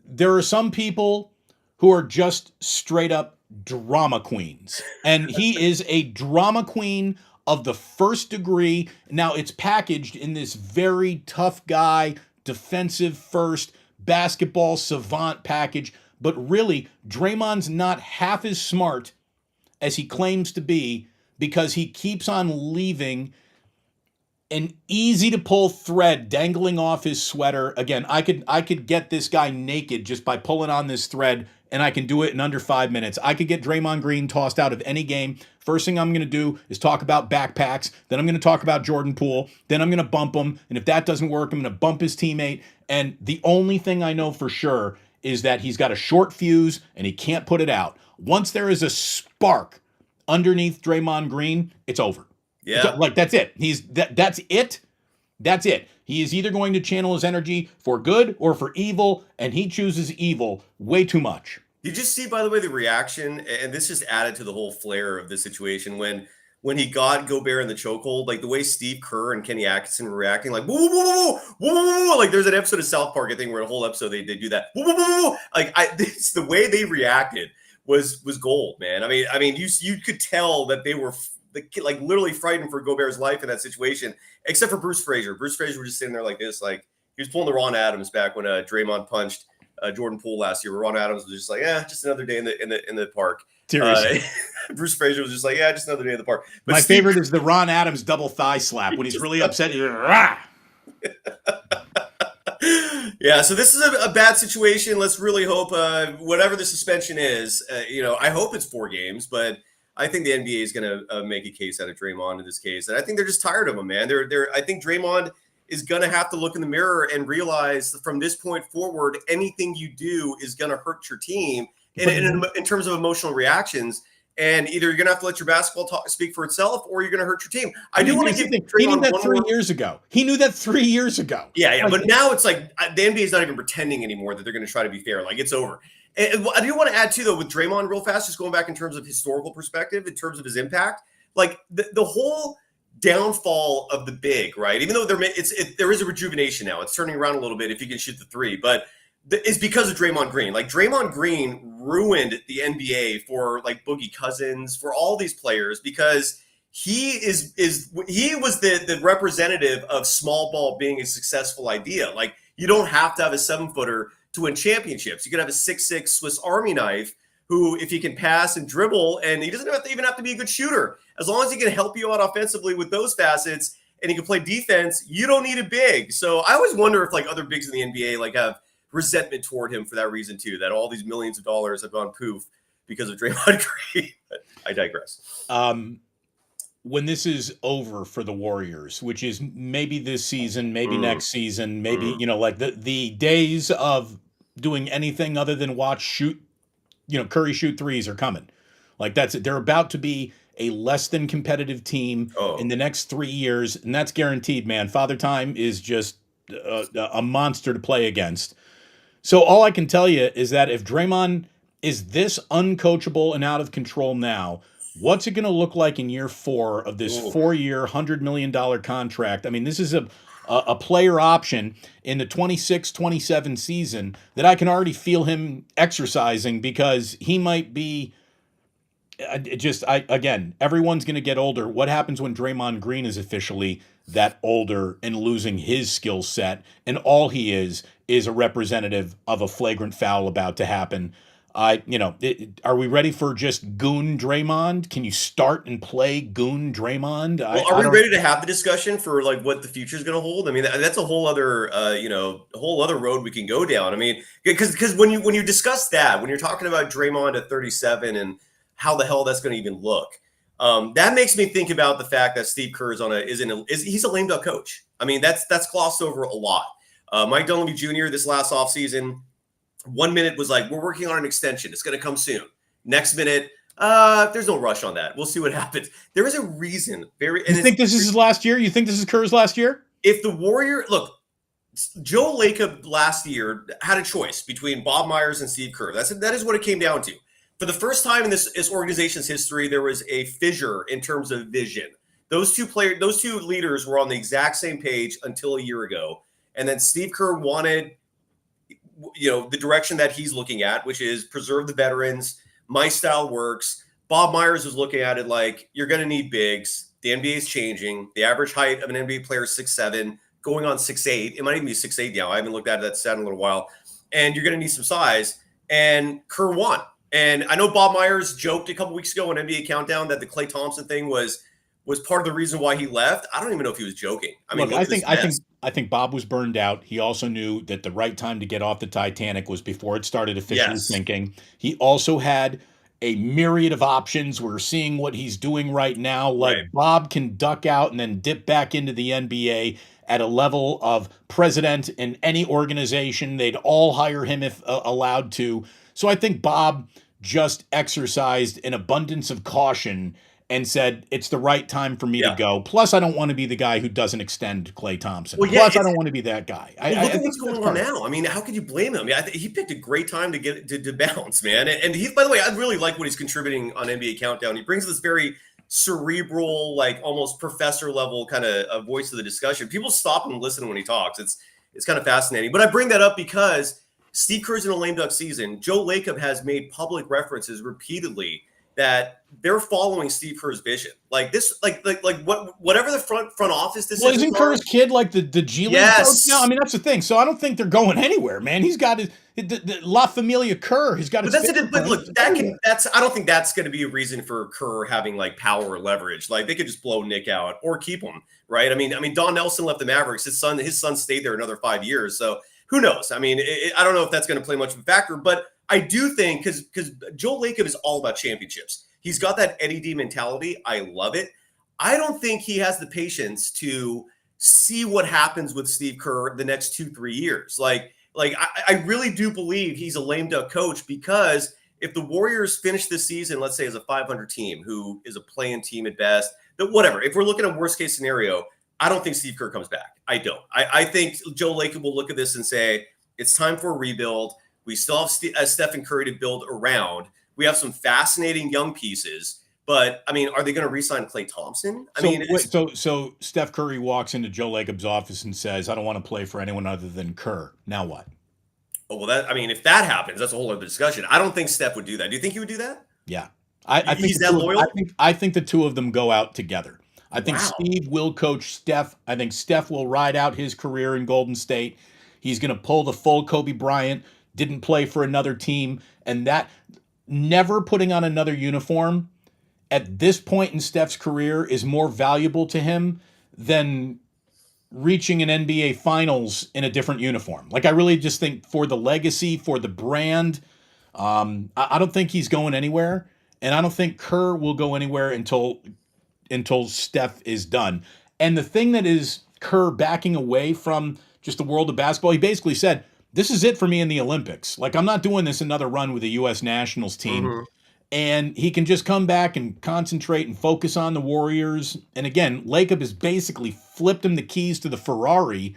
There are some people who are just straight up drama queens, and he is a drama queen of the first degree. Now it's packaged in this very tough guy, defensive first, basketball savant package, but really Draymond's not half as smart as he claims to be because he keeps on leaving an easy to pull thread dangling off his sweater. Again, I could get this guy naked just by pulling on this thread, and I can do it in under 5 minutes. I could get Draymond Green tossed out of any game. First thing I'm going to do is talk about backpacks. Then I'm going to talk about Jordan Poole. Then I'm going to bump him. And if that doesn't work, I'm going to bump his teammate. And the only thing I know for sure is that he's got a short fuse and he can't put it out. Once there is a spark underneath Draymond Green, it's over. Yeah. That's it. That's it. That's it. He is either going to channel his energy for good or for evil, and he chooses evil way too much. You just see, by the way, the reaction, and this just added to the whole flair of the situation when he got Gobert in the chokehold, like the way Steve Kerr and Kenny Atkinson were reacting, like, whoa, whoa, whoa, whoa, whoa, whoa. Like there's an episode of South Park, I think, where a whole episode they do that. Whoa, whoa, whoa, whoa. It's the way they reacted was gold, man. I mean, you could tell that they were like literally frightened for Gobert's life in that situation, except for Bruce Frazier. Bruce Frazier was just sitting there like this, like he was pulling the Ron Adams back when Draymond punched Jordan Poole last year, where Ron Adams was just like, just another day in the park. Seriously. Bruce Frazier was just like, just another day in the park. But my favorite is the Ron Adams double thigh slap when he's really upset. Yeah, so this is a bad situation. Let's really hope whatever the suspension is, I hope it's 4 games, but I think the NBA is going to make a case out of Draymond in this case. And I think they're just tired of him, man. I think Draymond is going to have to look in the mirror and realize that from this point forward, anything you do is going to hurt your team in terms of emotional reactions. And either you're going to have to let your basketball speak for itself, or you're going to hurt your team. I do want to give Draymond he knew that 3 years ago. He knew that 3 years ago. Yeah. But now it's like the NBA is not even pretending anymore that they're going to try to be fair. Like it's over. And I do want to add too, though, with Draymond real fast, just going back in terms of historical perspective, in terms of his impact, like the whole downfall of the big, right? Even though there is a rejuvenation now, it's turning around a little bit if you can shoot the three, but it's because of Draymond Green. Like Draymond Green ruined the NBA for like Boogie Cousins, for all these players, because he was the representative of small ball being a successful idea. Like you don't have to have a 7-footer to win championships. You could have a 6'6" Swiss Army knife who, if he can pass and dribble, and he doesn't even have to be a good shooter, as long as he can help you out offensively with those facets, and he can play defense, you don't need a big. So I always wonder if like other bigs in the NBA like have resentment toward him for that reason too, that all these millions of dollars have gone poof because of Draymond Green. But I digress. When this is over for the Warriors, which is maybe this season, maybe next season, maybe, like the days of doing anything other than shoot, Curry shoot threes are coming. Like that's it. They're about to be a less than competitive team in the next 3 years, and that's guaranteed, man. Father Time is just a monster to play against. So all I can tell you is that if Draymond is this uncoachable and out of control now, what's it going to look like in year 4 of this 4-year, $100 million contract? I mean, this is a player option in the 26-27 season that I can already feel him exercising because he might be again, everyone's going to get older. What happens when Draymond Green is officially that older and losing his skill set, and all he is a representative of a flagrant foul about to happen? Are we ready for just goon Draymond? Can you start and play goon Draymond? Well, are we ready to have the discussion for like what the future is going to hold? I mean, that's a whole other, road we can go down. I mean, because when you discuss that, when you're talking about Draymond at 37 and how the hell that's going to even look, that makes me think about the fact that Steve Kerr he's a lame duck coach. I mean, that's glossed over a lot. Mike Dunleavy Jr. this last offseason, 1 minute was like, we're working on an extension. It's going to come soon. Next minute, there's no rush on that. We'll see what happens. There is a reason. You think this is his last year? You think this is Kerr's last year? If the Joe Lacob last year had a choice between Bob Myers and Steve Kerr. That is what it came down to. For the first time in this organization's history, there was a fissure in terms of vision. Those two leaders were on the exact same page until a year ago. And then Steve Kerr wanted the direction that he's looking at, which is preserve the veterans. My style works. Bob Myers was looking at it like, you're going to need bigs. The NBA is changing. The average height of an NBA player is 6'7", going on 6'8". It might even be 6'8" now. I haven't looked at that stat in a little while. And you're going to need some size. And Kerr won. And I know Bob Myers joked a couple weeks ago on NBA Countdown that the Klay Thompson thing was part of the reason why he left. I don't even know if he was joking. I mean, look, I think Bob was burned out. He also knew that the right time to get off the Titanic was before it started officially sinking. He also had a myriad of options. We're seeing what he's doing right now. Like Bob can duck out and then dip back into the NBA at a level of president in any organization. They'd all hire him if allowed to. So I think Bob just exercised an abundance of caution and said, it's the right time for me to go. Plus, I don't want to be the guy who doesn't extend Klay Thompson. Plus, I don't want to be that guy. Look at what's going on now. I mean, how could you blame him? I mean, he picked a great time to get to bounce, man. And he, by the way, I really like what he's contributing on NBA Countdown. He brings this very cerebral, like almost professor level kind of voice to the discussion. People stop and listen when he talks. It's kind of fascinating. But I bring that up because Steve Kerr's in a lame duck season. Joe Lacob has made public references repeatedly that they're following Steve Kerr's vision. Like this, whatever the front office decision. Well, isn't Kerr's kid like the G League coach now? I mean, that's the thing. So I don't think they're going anywhere, man. He's got the La Familia Kerr. He's got. But look, I don't think that's going to be a reason for Kerr having like power or leverage. Like they could just blow Nick out or keep him, right? I mean, Don Nelson left the Mavericks. His son stayed there another 5 years. So who knows? I mean, I don't know if that's going to play much of a factor, but I do think because Joe Lacob is all about championships. He's got that Eddie D mentality. I love it. I don't think he has the patience to see what happens with Steve Kerr the next 2-3 years. I really do believe he's a lame duck coach because if the Warriors finish this season, let's say as a 500 team who is a play-in team at best, but whatever. If we're looking at worst case scenario, I don't think Steve Kerr comes back. I don't. I think Joe Lacob will look at this and say, it's time for a rebuild. We still have Stephen Curry to build around. We have some fascinating young pieces, but I mean, are they going to re-sign Klay Thompson? So Steph Curry walks into Joe Lacob's office and says, I don't want to play for anyone other than Kerr. Now what? Oh, well, if that happens, that's a whole other discussion. I don't think Steph would do that. Do you think he would do that? Yeah. I think he's that loyal? I think the two of them go out together. I think Steve will coach Steph. I think Steph will ride out his career in Golden State. He's going to pull the full Kobe Bryant, didn't play for another team, and that never putting on another uniform at this point in Steph's career is more valuable to him than reaching an NBA Finals in a different uniform. Like, I really just think for the legacy, for the brand, I don't think he's going anywhere, and I don't think Kerr will go anywhere until Steph is done. And the thing that is Kerr backing away from just the world of basketball, he basically said, "This is it for me in the Olympics. Like, I'm not doing this another run with the U.S. nationals team." Mm-hmm. And he can just come back and concentrate and focus on the Warriors. And again, Lacob has basically flipped him the keys to the Ferrari.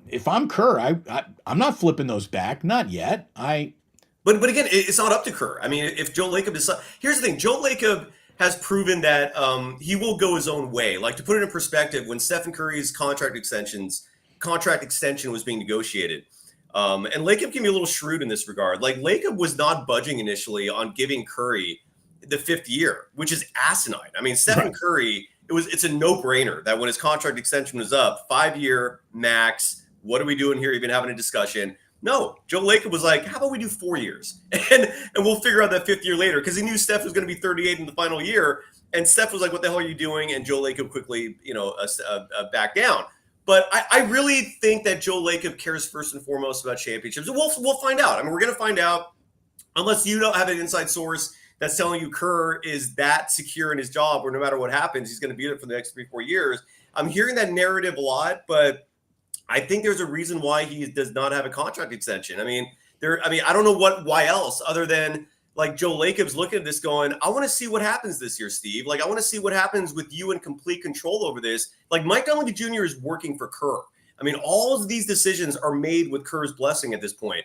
If I'm Kerr, I'm not flipping those back. Not yet. But again, it's not up to Kerr. I mean, if Joe Lacob is, here's the thing: Joe Lacob has proven that he will go his own way. Like, to put it in perspective, when Stephen Curry's contract extension was being negotiated, and Lacob can be a little shrewd in this regard. Like, Lacob was not budging initially on giving Curry the 5th year, which is asinine. I mean, Stephen Curry, it's a no-brainer that when his contract extension was up, 5-year max. What are we doing here? Even having a discussion. No, Joe Lacob was like, how about we do 4 years? And we'll figure out that 5th year later, because he knew Steph was going to be 38 in the final year. And Steph was like, what the hell are you doing? And Joe Lacob quickly, backed down. But I really think that Joe Lacob cares first and foremost about championships. And we'll find out. I mean, we're going to find out, unless you don't have an inside source that's telling you Kerr is that secure in his job, where no matter what happens, he's going to be there for the next 3-4 years. I'm hearing that narrative a lot, but I think there's a reason why he does not have a contract extension. I don't know why else other than, like, Joe Lacob's looking at this going, I want to see what happens this year, Steve. Like, I want to see what happens with you in complete control over this. Like, Mike Dunleavy Jr. is working for Kerr. I mean, all of these decisions are made with Kerr's blessing at this point.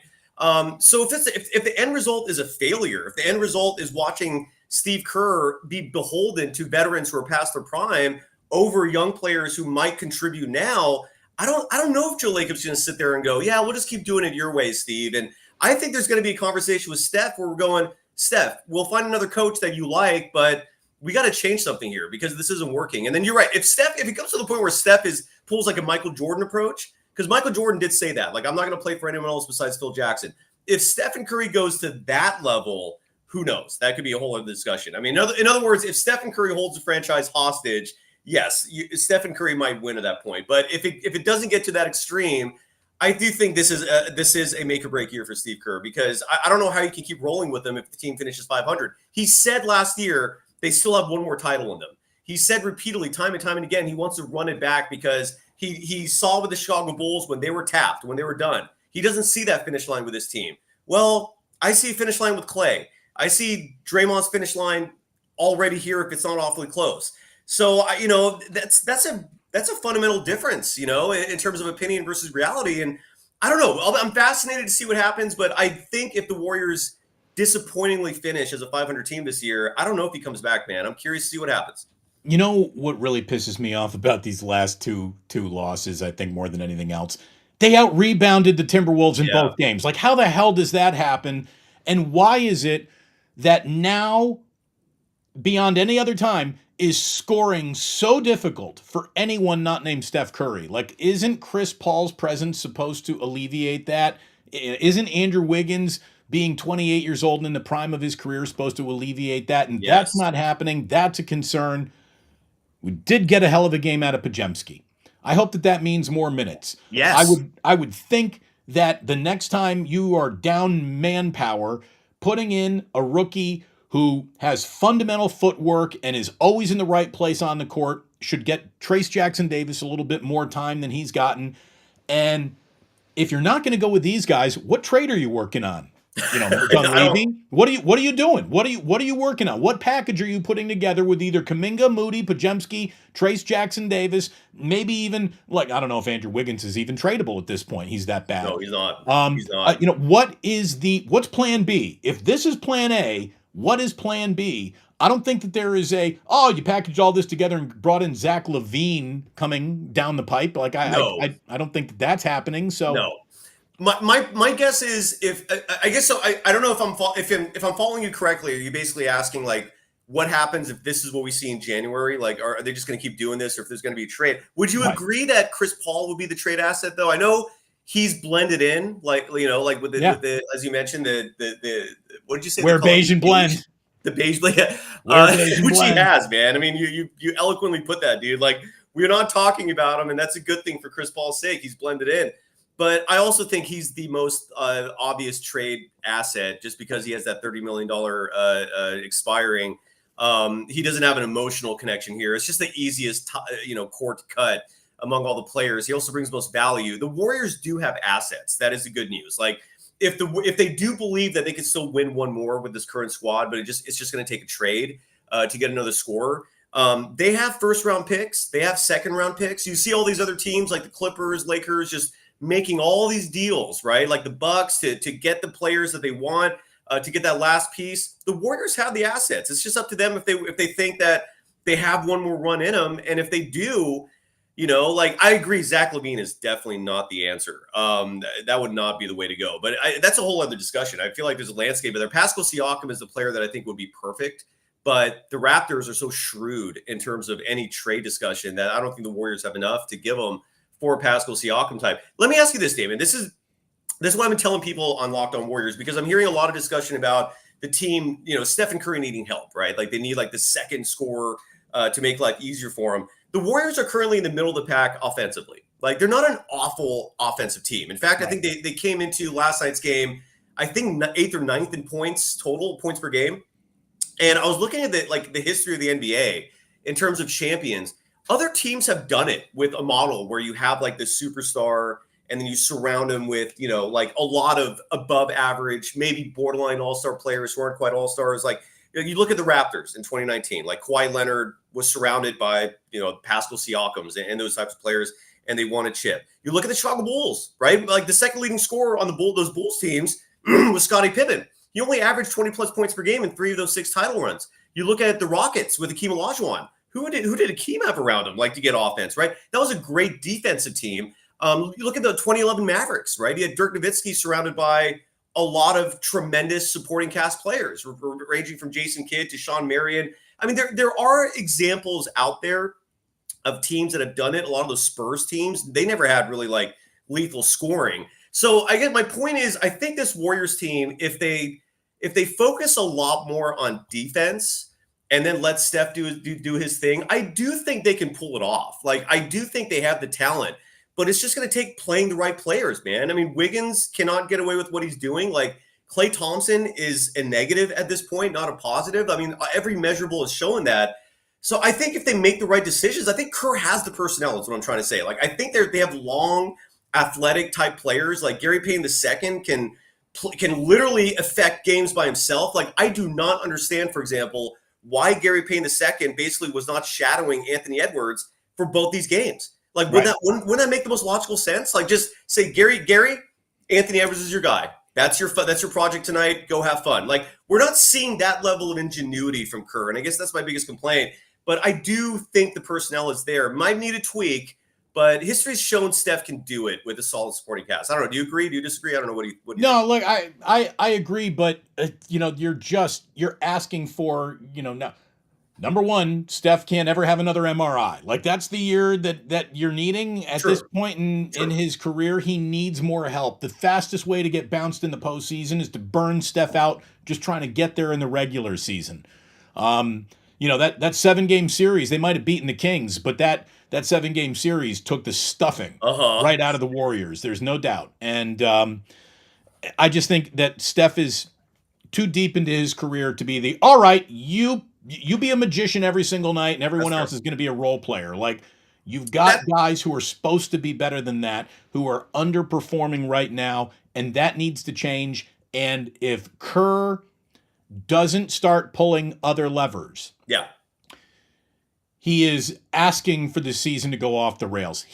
So if the end result is a failure, if the end result is watching Steve Kerr be beholden to veterans who are past their prime over young players who might contribute now, I don't know if Joe Lacob's going to sit there and go, yeah, we'll just keep doing it your way, Steve. And I think there's going to be a conversation with Steph where we're going, Steph, we'll find another coach that you like, but we got to change something here because this isn't working. And then you're right. If it comes to the point where Steph pulls like a Michael Jordan approach, because Michael Jordan did say that, like, I'm not going to play for anyone else besides Phil Jackson. If Stephen Curry goes to that level, who knows? That could be a whole other discussion. I mean, in other words, if Stephen Curry holds the franchise hostage, yes, Stephen Curry might win at that point. But if it doesn't get to that extreme, I do think this is a make or break year for Steve Kerr, because I don't know how you can keep rolling with him if the team finishes 500. He said last year they still have one more title in them. He said repeatedly, time and time and again, he wants to run it back because he saw with the Chicago Bulls when they were tapped, when they were done. He doesn't see that finish line with his team. Well, I see a finish line with Klay. I see Draymond's finish line already here if it's not awfully close. So, that's a fundamental difference, in terms of opinion versus reality. And I don't know. I'm fascinated to see what happens, but I think if the Warriors disappointingly finish as a 500 team this year, I don't know if he comes back, man. I'm curious to see what happens. You know what really pisses me off about these last two losses, I think more than anything else? They out-rebounded the Timberwolves in both games. Like, how the hell does that happen? And why is it that now, beyond any other time, is scoring so difficult for anyone not named Steph Curry? Like, isn't Chris Paul's presence supposed to alleviate that? Isn't Andrew Wiggins being 28 years old and in the prime of his career supposed to alleviate that? And that's not happening. That's a concern. We did get a hell of a game out of Podziemski. I hope that means more minutes. Yes. I would think that the next time you are down manpower, putting in a rookie who has fundamental footwork and is always in the right place on the court should get Trace Jackson-Davis a little bit more time than he's gotten. And if you're not going to go with these guys, what trade are you working on? Dunleavy, what are you doing? What are you working on? What package are you putting together with either Kuminga, Moody, Podziemski, Trace Jackson-Davis, maybe even, like, I don't know if Andrew Wiggins is even tradable at this point. He's that bad. No, he's not. He's not. What's plan B? If this is plan A, what is plan B? I don't think that there is you packaged all this together and brought in Zach LaVine coming down the pipe. Like, I don't think that's happening. So no. My guess is I guess so. I don't know if I'm following you correctly. Are you basically asking, like, what happens if this is what we see in January? Like, are they just going to keep doing this, or if there's going to be a trade? Would you agree that Chris Paul would be the trade asset, though? I know he's blended in, like with the as you mentioned, the what did you say? Wear beige and blend. The beige, which he has, man. I mean, you eloquently put that, dude. Like, we're not talking about him, and that's a good thing for Chris Paul's sake. He's blended in. But I also think he's the most obvious trade asset just because he has that $30 million expiring. He doesn't have an emotional connection here. It's just the easiest, cord to cut among all the players. He also brings most value. The Warriors do have assets. That is the good news. Like if they do believe that they could still win one more with this current squad, but it's just going to take a trade to get another scorer. They have first round picks. They have second round picks. You see all these other teams like the Clippers, Lakers, just making all these deals, right? Like the Bucks to get the players that they want, to get that last piece. The Warriors have the assets. It's just up to them if they think that they have one more run in them. And if they do, I agree, Zach LaVine is definitely not the answer. That would not be the way to go. But that's a whole other discussion. I feel like there's a landscape there. Pascal Siakam is the player that I think would be perfect. But the Raptors are so shrewd in terms of any trade discussion that I don't think the Warriors have enough to give them for Pascal Siakam type. Let me ask you this, Damon. This is what I've been telling people on Locked On Warriors, because I'm hearing a lot of discussion about the team, Stephen Curry needing help, right? Like they need like the second scorer to make life easier for him. The Warriors are currently in the middle of the pack offensively. Like they're not an awful offensive team. In fact, I think they came into last night's game, I think 8th or 9th in points per game. And I was looking at the history of the NBA in terms of champions. Other teams have done it with a model where you have like the superstar and then you surround them with, like a lot of above average, maybe borderline all-star players who aren't quite all-stars. Like you look at the Raptors in 2019, like Kawhi Leonard was surrounded by, Pascal Siakams and those types of players, and they won a chip. You look at the Chicago Bulls, right? Like the second leading scorer on those Bulls teams was Scottie Pippen. He only averaged 20-plus points per game in 3 of those 6 title runs. You look at the Rockets with Hakeem Olajuwon. Who did Hakeem have around him, like to get offense, right? That was a great defensive team. You look at the 2011 Mavericks, right? He had Dirk Nowitzki surrounded by a lot of tremendous supporting cast players, ranging from Jason Kidd to Sean Marion. I mean, there are examples out there of teams that have done it. A lot of those Spurs teams, they never had really like lethal scoring. So I guess my point is, I think this Warriors team, if they focus a lot more on defense and then let Steph do his thing, I do think they can pull it off. Like, I do think they have the talent, but it's just going to take playing the right players, man. I mean, Wiggins cannot get away with what he's doing. Like, Klay Thompson is a negative at this point, not a positive. I mean, every measurable is showing that. So I think if they make the right decisions, I think Kerr has the personnel, is what I'm trying to say. Like, I think they have long, athletic type players. Like Gary Payne II can literally affect games by himself. Like, I do not understand, for example, why Gary Payne II basically was not shadowing Anthony Edwards for both these games. Like, wouldn't that make the most logical sense? Like, just say, Gary, Anthony Edwards is your guy. That's your project tonight. Go have fun. Like, we're not seeing that level of ingenuity from Kerr, and I guess that's my biggest complaint. But I do think the personnel is there. Might need a tweak, but history's shown Steph can do it with a solid supporting cast. I don't know. Do you agree? Do you disagree? I don't know. What do you No, think? look, I agree, but you're asking for, now, number one, Steph can't ever have another MRI. Like, that's the year that you're needing at this point in his career. He needs more help. The fastest way to get bounced in the postseason is to burn Steph out just trying to get there in the regular season. That 7-game series, they might have beaten the Kings, but that 7-game series took the stuffing right out of the Warriors. There's no doubt. And I just think that Steph is too deep into his career to be all right, you be a magician every single night and everyone else is going to be a role player. Like, you've got guys who are supposed to be better than that, who are underperforming right now, and that needs to change. And if Kerr doesn't start pulling other levers, he is asking for the season to go off the rails.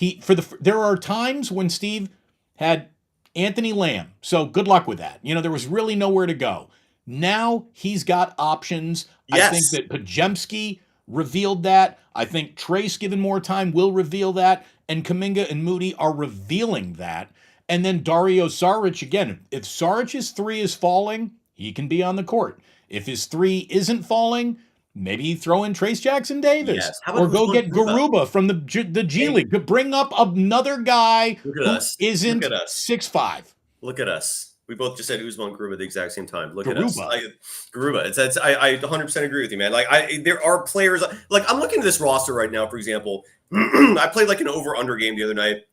There are times when Steve had Anthony Lamb, so good luck with that. There was really nowhere to go. Now he's got options. Yes. I think that Podziemski revealed that. I think Trace, given more time, will reveal that. And Kuminga and Moody are revealing that. And then Dario Saric, again, if Saric's 3 is falling, he can be on the court. If his 3 isn't falling, maybe throw in Trace Jackson Davis. Yes. Or go get Garuba from the G League. Bring up another guy who isn't 6'5". Look at us. We both just said Usman Garuba at the exact same time. Look at us. Garuba. Garuba. I 100% agree with you, man. Like, there are players. Like, I'm looking at this roster right now, for example. I played like an over-under game the other night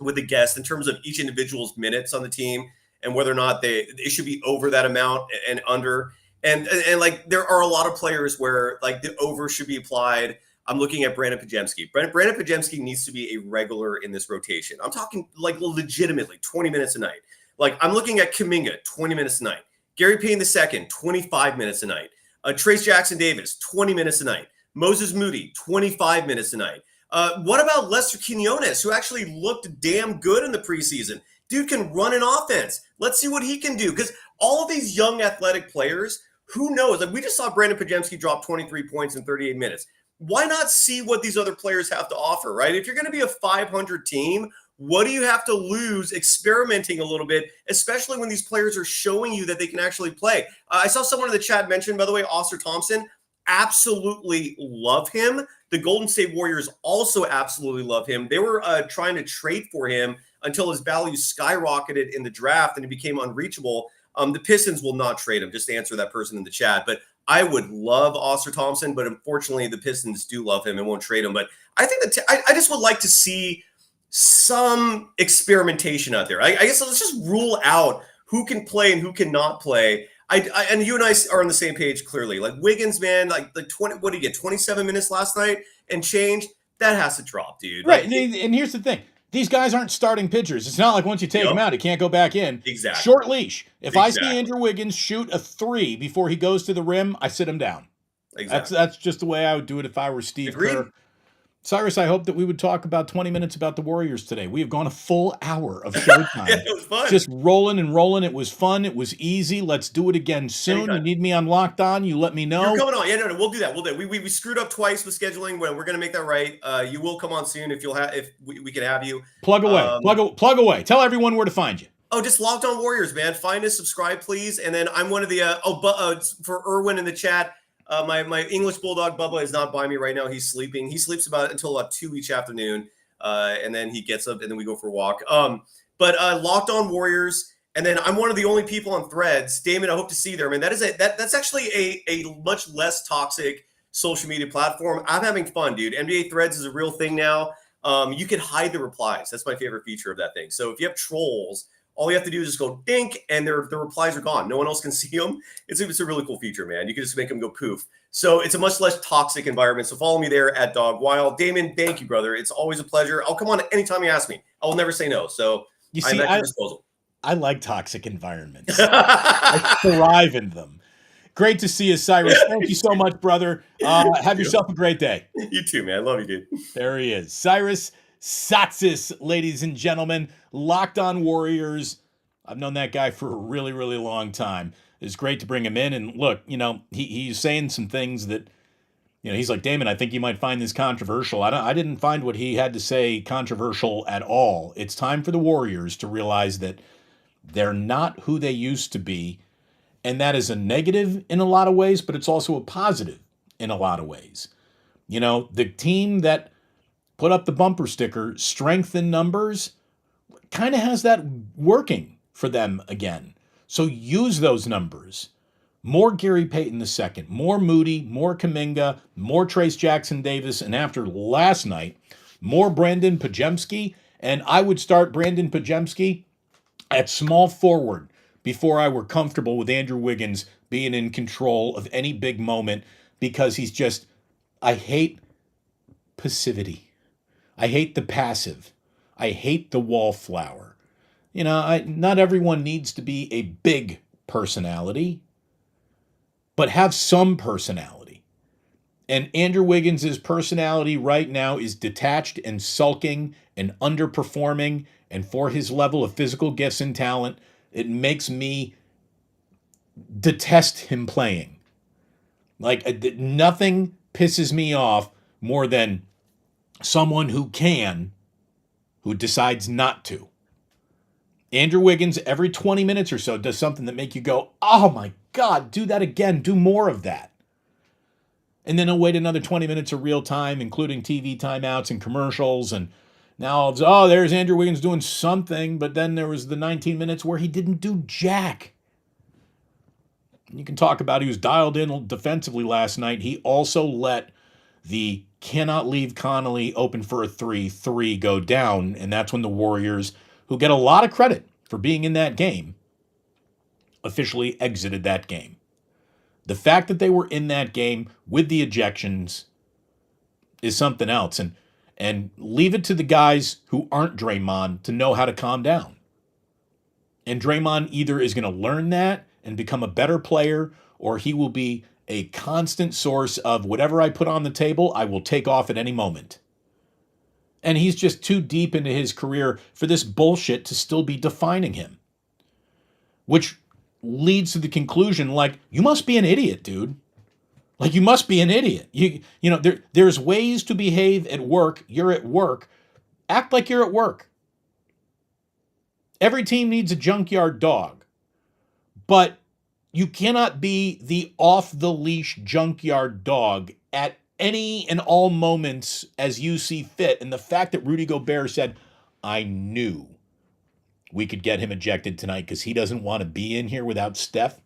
with a guest in terms of each individual's minutes on the team and whether or not they should be over that amount and under. And like, there are a lot of players where like the over should be applied. I'm looking at Brandin Podziemski. Brandin Podziemski needs to be a regular in this rotation. I'm talking like legitimately 20 minutes a night. Like, I'm looking at Kuminga, 20 minutes a night. Gary Payne II, 25 minutes a night. Trace Jackson Davis, 20 minutes a night. Moses Moody, 25 minutes a night. What about Lester Quinones, who actually looked damn good in the preseason? Dude can run an offense. Let's see what he can do. Because all of these young athletic players, who knows? Like, we just saw Brandin Podziemski drop 23 points in 38 minutes. Why not see what these other players have to offer, right? If you're going to be a 500 team, what do you have to lose experimenting a little bit, especially when these players are showing you that they can actually play? I saw someone in the chat mention, by the way, Oscar Thompson. Absolutely love him. The Golden State Warriors also absolutely love him. They were trying to trade for him until his value skyrocketed in the draft and he became unreachable. The Pistons will not trade him, just to answer that person in the chat. But I would love Oscar Thompson, but unfortunately the Pistons do love him and won't trade him. But I think that I just would like to see some experimentation out there. I guess let's just rule out who can play and who cannot play. And you and I are on the same page clearly. Like Wiggins, man, like 20. What did he get? 27 minutes last night and change. That has to drop, dude. Right. Like, and here's the thing. These guys aren't starting pitchers. It's not like once you take them out, he can't go back in. Exactly. Short leash. If I see Andrew Wiggins shoot a 3 before he goes to the rim, I sit him down. Exactly. That's just the way I would do it if I were Steve Kerr. Cyrus, I hope that we would talk about 20 minutes about the Warriors today. We have gone a full hour of showtime. Yeah, it was fun. Just rolling and rolling. It was fun. It was easy. Let's do it again soon. Anytime. You need me on Locked On, you let me know. You're coming on. Yeah, no, we'll do that. We'll do it. We screwed up twice with scheduling. We're going to make that right. You will come on soon if we can have you. Plug away. Plug away. Tell everyone where to find you. Oh, just Locked On Warriors, man. Find us, subscribe, please. And then I'm one of the for Erwin in the chat. My English Bulldog Bubba is not by me right now. He's sleeping. He sleeps until about 2 each afternoon, and then he gets up, and then we go for a walk. But Locked On Warriors, and then I'm one of the only people on Threads. Damon, I hope to see you there, man. That's actually a much less toxic social media platform. I'm having fun, dude. NBA Threads is a real thing now. You can hide the replies. That's my favorite feature of that thing. So if you have trolls, all you have to do is just go dink, and the replies are gone. No one else can see them. It's a really cool feature, man. You can just make them go poof. So it's a much less toxic environment. So follow me there at Dog Wild. Damon, thank you, brother. It's always a pleasure. I'll come on anytime you ask me. I will never say no. So I'm at your disposal. I like toxic environments. I thrive in them. Great to see you, Cyrus. Thank you so much, brother. Have yourself a great day. You too, man. I love you, dude. There he is. Cyrus Saatsaz, ladies and gentlemen, Locked On Warriors. I've known that guy for a really, really long time. It's great to bring him in. And look, he's saying some things that, he's like, Damon, I think you might find this controversial. I didn't find what he had to say controversial at all. It's time for the Warriors to realize that they're not who they used to be. And that is a negative in a lot of ways, but it's also a positive in a lot of ways. The team that put up the bumper sticker, strength in numbers, kind of has that working for them again. So use those numbers. More Gary Payton II, more Moody, more Kuminga, more Trace Jackson Davis, and after last night, more Brandin Podziemski. And I would start Brandin Podziemski at small forward before I were comfortable with Andrew Wiggins being in control of any big moment, because I hate passivity. I hate the passive. I hate the wallflower. Not everyone needs to be a big personality, but have some personality. And Andrew Wiggins' personality right now is detached and sulking and underperforming. And for his level of physical gifts and talent, it makes me detest him playing. Like, nothing pisses me off more than someone who decides not to. Andrew Wiggins, every 20 minutes or so, does something that make you go, oh my God, do that again. Do more of that. And then he'll wait another 20 minutes of real time, including TV timeouts and commercials. And Now, oh, there's Andrew Wiggins doing something, but then there was the 19 minutes where he didn't do jack. You can talk about he was dialed in defensively last night. He also let the cannot leave Connolly open for a 3 go down, and that's when the Warriors, who get a lot of credit for being in that game, officially exited that game. The fact that they were in that game with the ejections is something else. And leave it to the guys who aren't Draymond to know how to calm down. And Draymond either is going to learn that and become a better player, or he will be a constant source of whatever I put on the table, I will take off at any moment. And he's just too deep into his career for this bullshit to still be defining him. Which leads to the conclusion, like, you must be an idiot, dude. Like, you must be an idiot. You know, there's ways to behave at work. You're at work. Act like you're at work. Every team needs a junkyard dog. But you cannot be the off-the-leash junkyard dog at any and all moments as you see fit. And the fact that Rudy Gobert said, I knew we could get him ejected tonight because he doesn't want to be in here without Steph.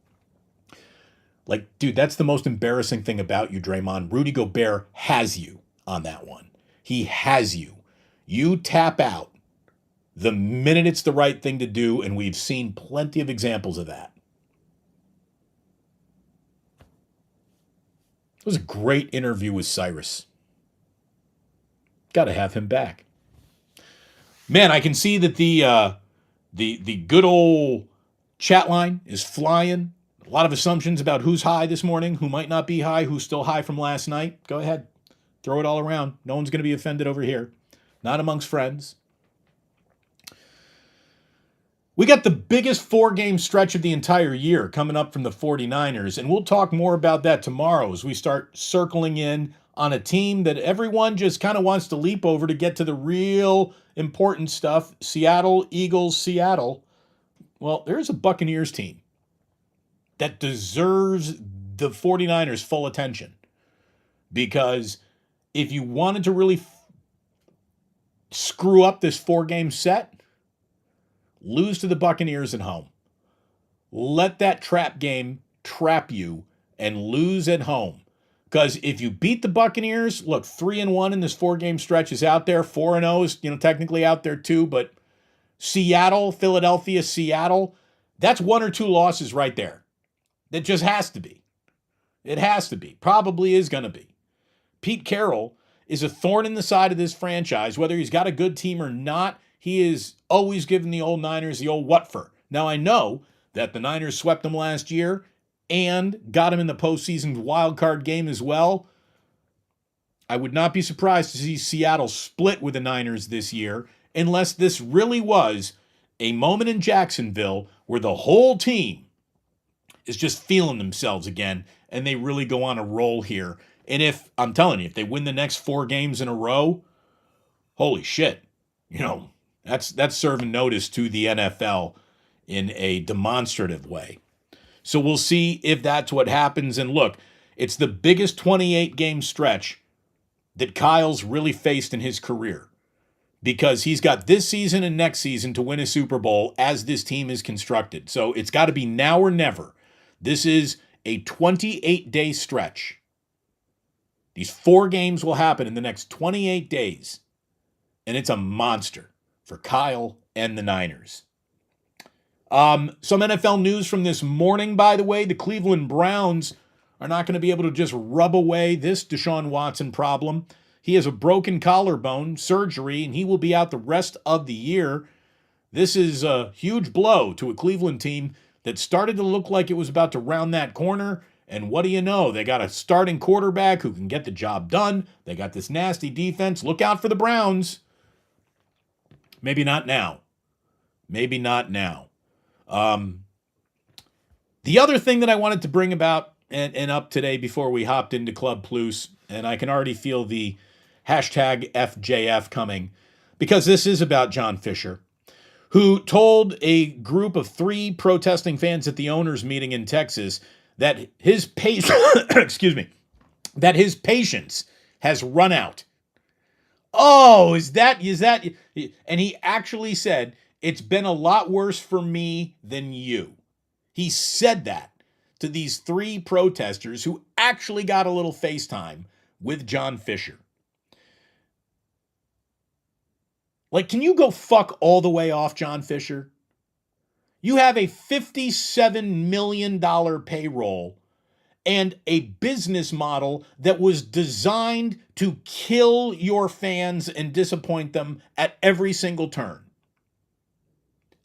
Like, dude, that's the most embarrassing thing about you, Draymond. Rudy Gobert has you on that one. He has you. You tap out the minute it's the right thing to do, and we've seen plenty of examples of that. It was a great interview with Cyrus. Got to have him back. Man, I can see that the good old chat line is flying. A lot of assumptions about who's high this morning, who might not be high, who's still high from last night. Go ahead. Throw it all around. No one's going to be offended over here. Not amongst friends. We got the biggest 4-game stretch of the entire year coming up from the 49ers, and we'll talk more about that tomorrow as we start circling in on a team that everyone just kind of wants to leap over to get to the real important stuff. Seattle, Eagles, Seattle. Well, there's a Buccaneers team that deserves the 49ers full attention, because if you wanted to really screw up this 4-game set, lose to the Buccaneers at home. Let that trap game trap you and lose at home. Because if you beat the Buccaneers, look, 3-1 in this 4-game stretch is out there. 4-0 is, technically out there too. But Seattle, Philadelphia, Seattle, that's 1 or 2 losses right there. That just has to be. It has to be. Probably is going to be. Pete Carroll is a thorn in the side of this franchise, whether he's got a good team or not. He is always giving the old Niners the old what for. Now, I know that the Niners swept them last year and got him in the postseason wild card game as well. I would not be surprised to see Seattle split with the Niners this year, unless this really was a moment in Jacksonville where the whole team is just feeling themselves again and they really go on a roll here. And I'm telling you, if they win the next 4 games in a row, holy shit, that's serving notice to the NFL in a demonstrative way. So we'll see if that's what happens. And look, it's the biggest 28-game stretch that Kyle's really faced in his career, because he's got this season and next season to win a Super Bowl as this team is constructed. So it's got to be now or never. This is a 28-day stretch. These 4 games will happen in the next 28 days, and it's a monster for Kyle and the Niners. Some NFL news from this morning, by the way. The Cleveland Browns are not going to be able to just rub away this Deshaun Watson problem. He has a broken collarbone surgery, and he will be out the rest of the year. This is a huge blow to a Cleveland team that started to look like it was about to round that corner. And what do you know? They got a starting quarterback who can get the job done. They got this nasty defense. Look out for the Browns. Maybe not now. Maybe not now. The other thing that I wanted to bring about and up today before we hopped into Club Plus, and I can already feel the hashtag FJF coming, because this is about John Fisher, who told a group of 3 protesting fans at the owners' meeting in Texas that his patience has run out. Oh, is that? And he actually said, it's been a lot worse for me than you. He said that to these three protesters who actually got a little FaceTime with John Fisher. Like, can you go fuck all the way off, John Fisher? You have a $57 million payroll and a business model that was designed to kill your fans and disappoint them at every single turn.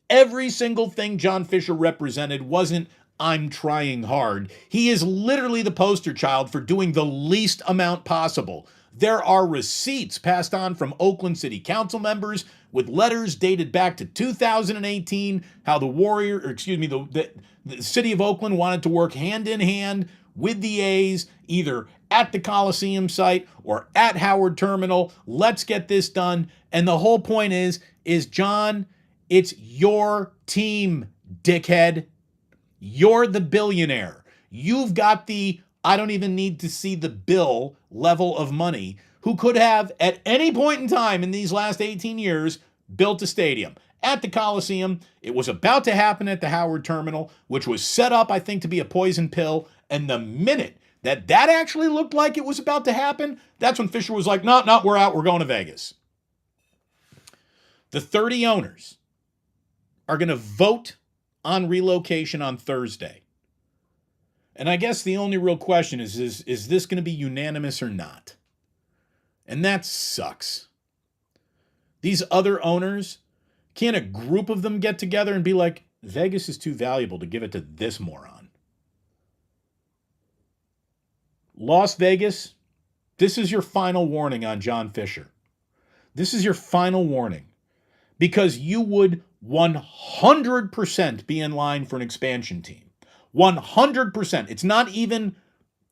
Every single thing John Fisher represented wasn't, I'm trying hard. He is literally the poster child for doing the least amount possible. There are receipts passed on from Oakland City Council members with letters dated back to 2018, how the city of Oakland wanted to work hand in hand with the A's, either at the Coliseum site or at Howard Terminal. Let's get this done. And the whole point is John, it's your team, dickhead. You're the billionaire. You've got the I don't even need to see the bill level of money, who could have at any point in time in these last 18 years built a stadium. At the Coliseum, it was about to happen at the Howard Terminal, which was set up, I think, to be a poison pill. And the minute that actually looked like it was about to happen, that's when Fisher was like, no, we're out. We're going to Vegas. The 30 owners are going to vote on relocation on Thursday. And I guess the only real question is this going to be unanimous or not? And that sucks. These other owners, can't a group of them get together and be like, Vegas is too valuable to give it to this moron? Las Vegas, this is your final warning on John Fisher. This is your final warning. Because you would 100% be in line for an expansion team. 100%. It's not even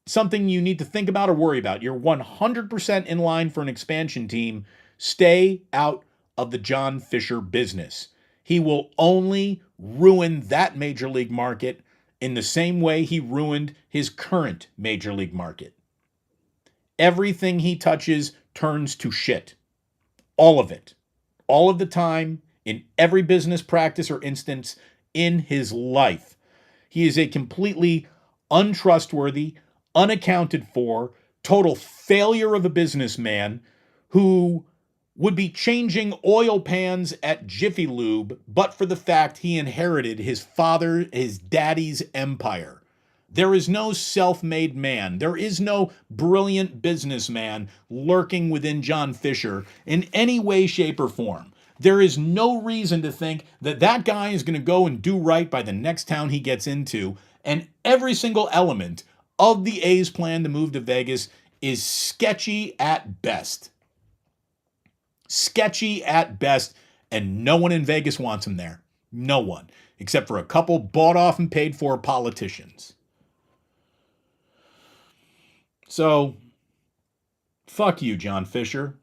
something you need to think about or worry about. You're 100% in line for an expansion team. Stay out of the John Fisher business. He will only ruin that major league market in the same way he ruined his current major league market. Everything he touches turns to shit. All of it. All of the time, in every business practice or instance in his life. He is a completely untrustworthy, unaccounted for, total failure of a businessman who would be changing oil pans at Jiffy Lube, but for the fact he inherited his daddy's empire. There is no self-made man. There is no brilliant businessman lurking within John Fisher in any way, shape, or form. There is no reason to think that guy is going to go and do right by the next town he gets into. And every single element of the A's plan to move to Vegas is sketchy at best. Sketchy at best. And no one in Vegas wants him there. No one. Except for a couple bought off and paid for politicians. So, fuck you, John Fisher.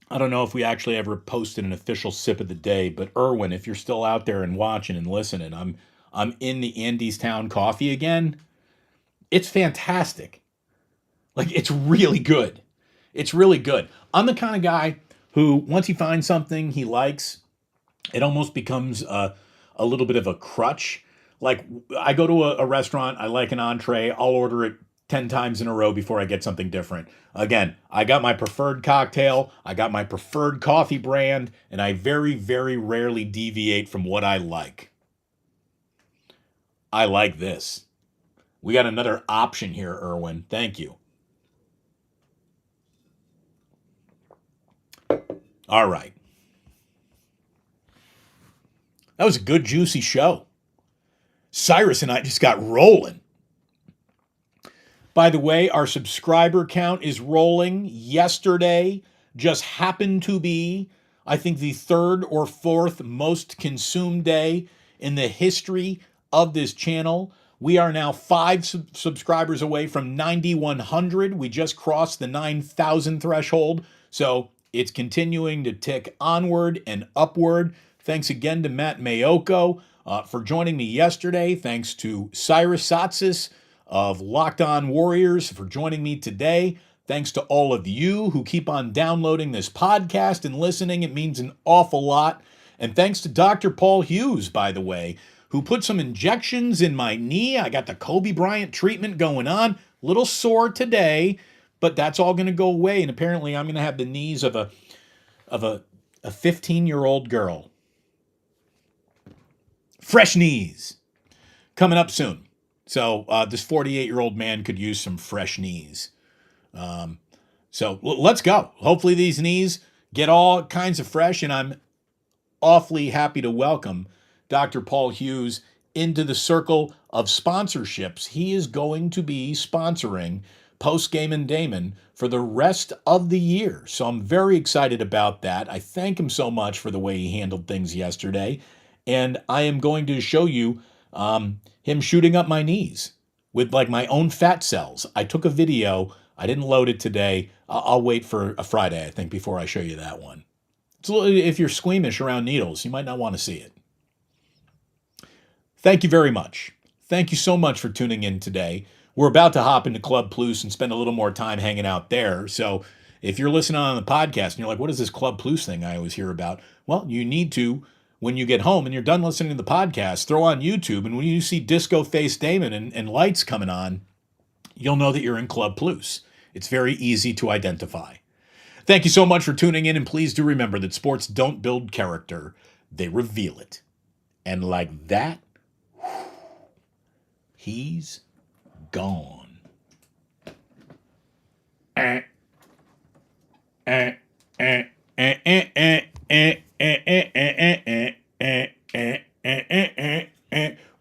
I don't know if we actually ever posted an official sip of the day, but Erwin, if you're still out there and watching and listening, I'm in the Andy's Town coffee again. It's fantastic. Like, it's really good. It's really good. I'm the kind of guy who, once he finds something he likes, it almost becomes a little bit of a crutch. Like, I go to a restaurant, I like an entree, I'll order it 10 times in a row before I get something different. Again, I got my preferred cocktail, I got my preferred coffee brand, and I very, very rarely deviate from what I like. I like this. We got another option here, Erwin. Thank you. All right. That was a good, juicy show. Cyrus and I just got rolling. By the way, our subscriber count is rolling. Yesterday just happened to be, I think, the third or fourth most consumed day in the history of this channel. We are now 5 subscribers away from 9,100. We just crossed the 9,000 threshold. So it's continuing to tick onward and upward. Thanks again to Matt Mayoko for joining me yesterday. Thanks to Cyrus Saatsaz of Locked On Warriors, for joining me today. Thanks to all of you who keep on downloading this podcast and listening. It means an awful lot. And thanks to Dr. Paul Hughes, by the way, who put some injections in my knee. I got the Kobe Bryant treatment going on. Little sore today, but that's all going to go away. And apparently I'm going to have the knees of a 15-year-old girl. Fresh knees coming up soon. So this 48-year-old man could use some fresh knees. So let's go. Hopefully these knees get all kinds of fresh, and I'm awfully happy to welcome Dr. Paul Hughes into the circle of sponsorships. He is going to be sponsoring Postgame and Damon for the rest of the year. So I'm very excited about that. I thank him so much for the way he handled things yesterday. And I am going to show you him shooting up my knees with like my own fat cells. I took a video. I didn't load it today. I'll wait for a Friday, I think, before I show you that one. If you're squeamish around needles, you might not want to see it. Thank you very much. Thank you so much for tuning in today. We're about to hop into Club Plus and spend a little more time hanging out there. So if you're listening on the podcast and you're like, what is this Club Plus thing I always hear about? Well, you need to, when you get home and you're done listening to the podcast, throw on YouTube. And when you see Disco Face Damon and lights coming on, you'll know that you're in Club Plus. It's very easy to identify. Thank you so much for tuning in, and please do remember that sports don't build character, they reveal it. And like that, he's gone.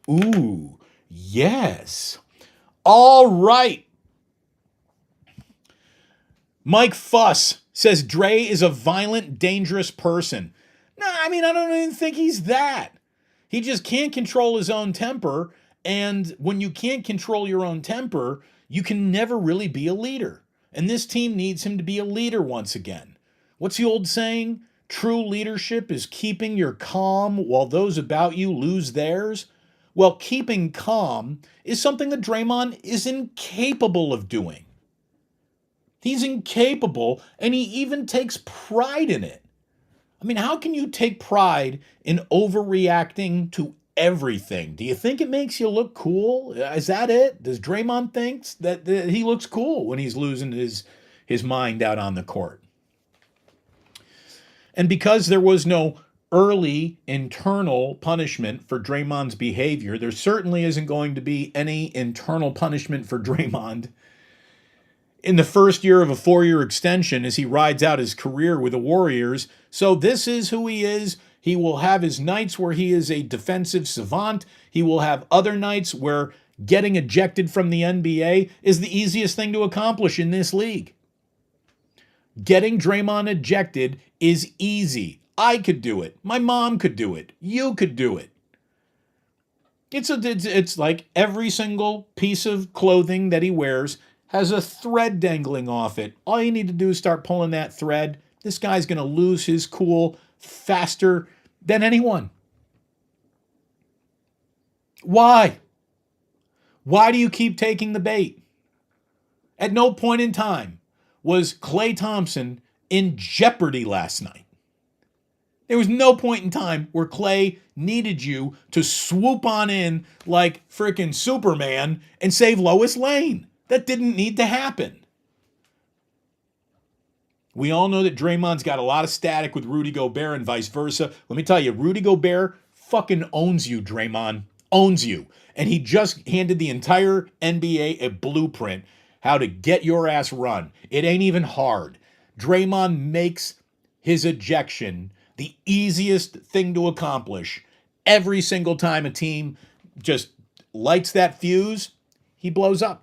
Ooh, yes. All right. Mike Fuss says Dre is a violent, dangerous person. No, I mean, I don't even think he's that. He just can't control his own temper. And when you can't control your own temper, you can never really be a leader. And this team needs him to be a leader once again. What's the old saying? True leadership is keeping your calm while those about you lose theirs. Well, keeping calm is something that Draymond is incapable of doing. He's incapable, and he even takes pride in it. I mean, how can you take pride in overreacting to everything? Do you think it makes you look cool? Is that it? Does Draymond think that he looks cool when he's losing his mind out on the court? And because there was no early internal punishment for Draymond's behavior, there certainly isn't going to be any internal punishment for Draymond in the first year of a 4-year extension as he rides out his career with the Warriors. So this is who he is. He will have his nights where he is a defensive savant. He will have other nights where getting ejected from the NBA is the easiest thing to accomplish in this league. Getting Draymond ejected is easy. I could do it. My mom could do it. You could do it. It's like every single piece of clothing that he wears has a thread dangling off it. All you need to do is start pulling that thread. This guy's going to lose his cool faster than anyone. Why? Why do you keep taking the bait? At no point in time was Klay Thompson in jeopardy last night. There was no point in time where Klay needed you to swoop on in like freaking Superman and save Lois Lane. That didn't need to happen. We all know that Draymond's got a lot of static with Rudy Gobert and vice versa. Let me tell you, Rudy Gobert fucking owns you, Draymond. Owns you. And he just handed the entire NBA a blueprint how to get your ass run. It ain't even hard. Draymond makes his ejection the easiest thing to accomplish. Every single time a team just lights that fuse, he blows up.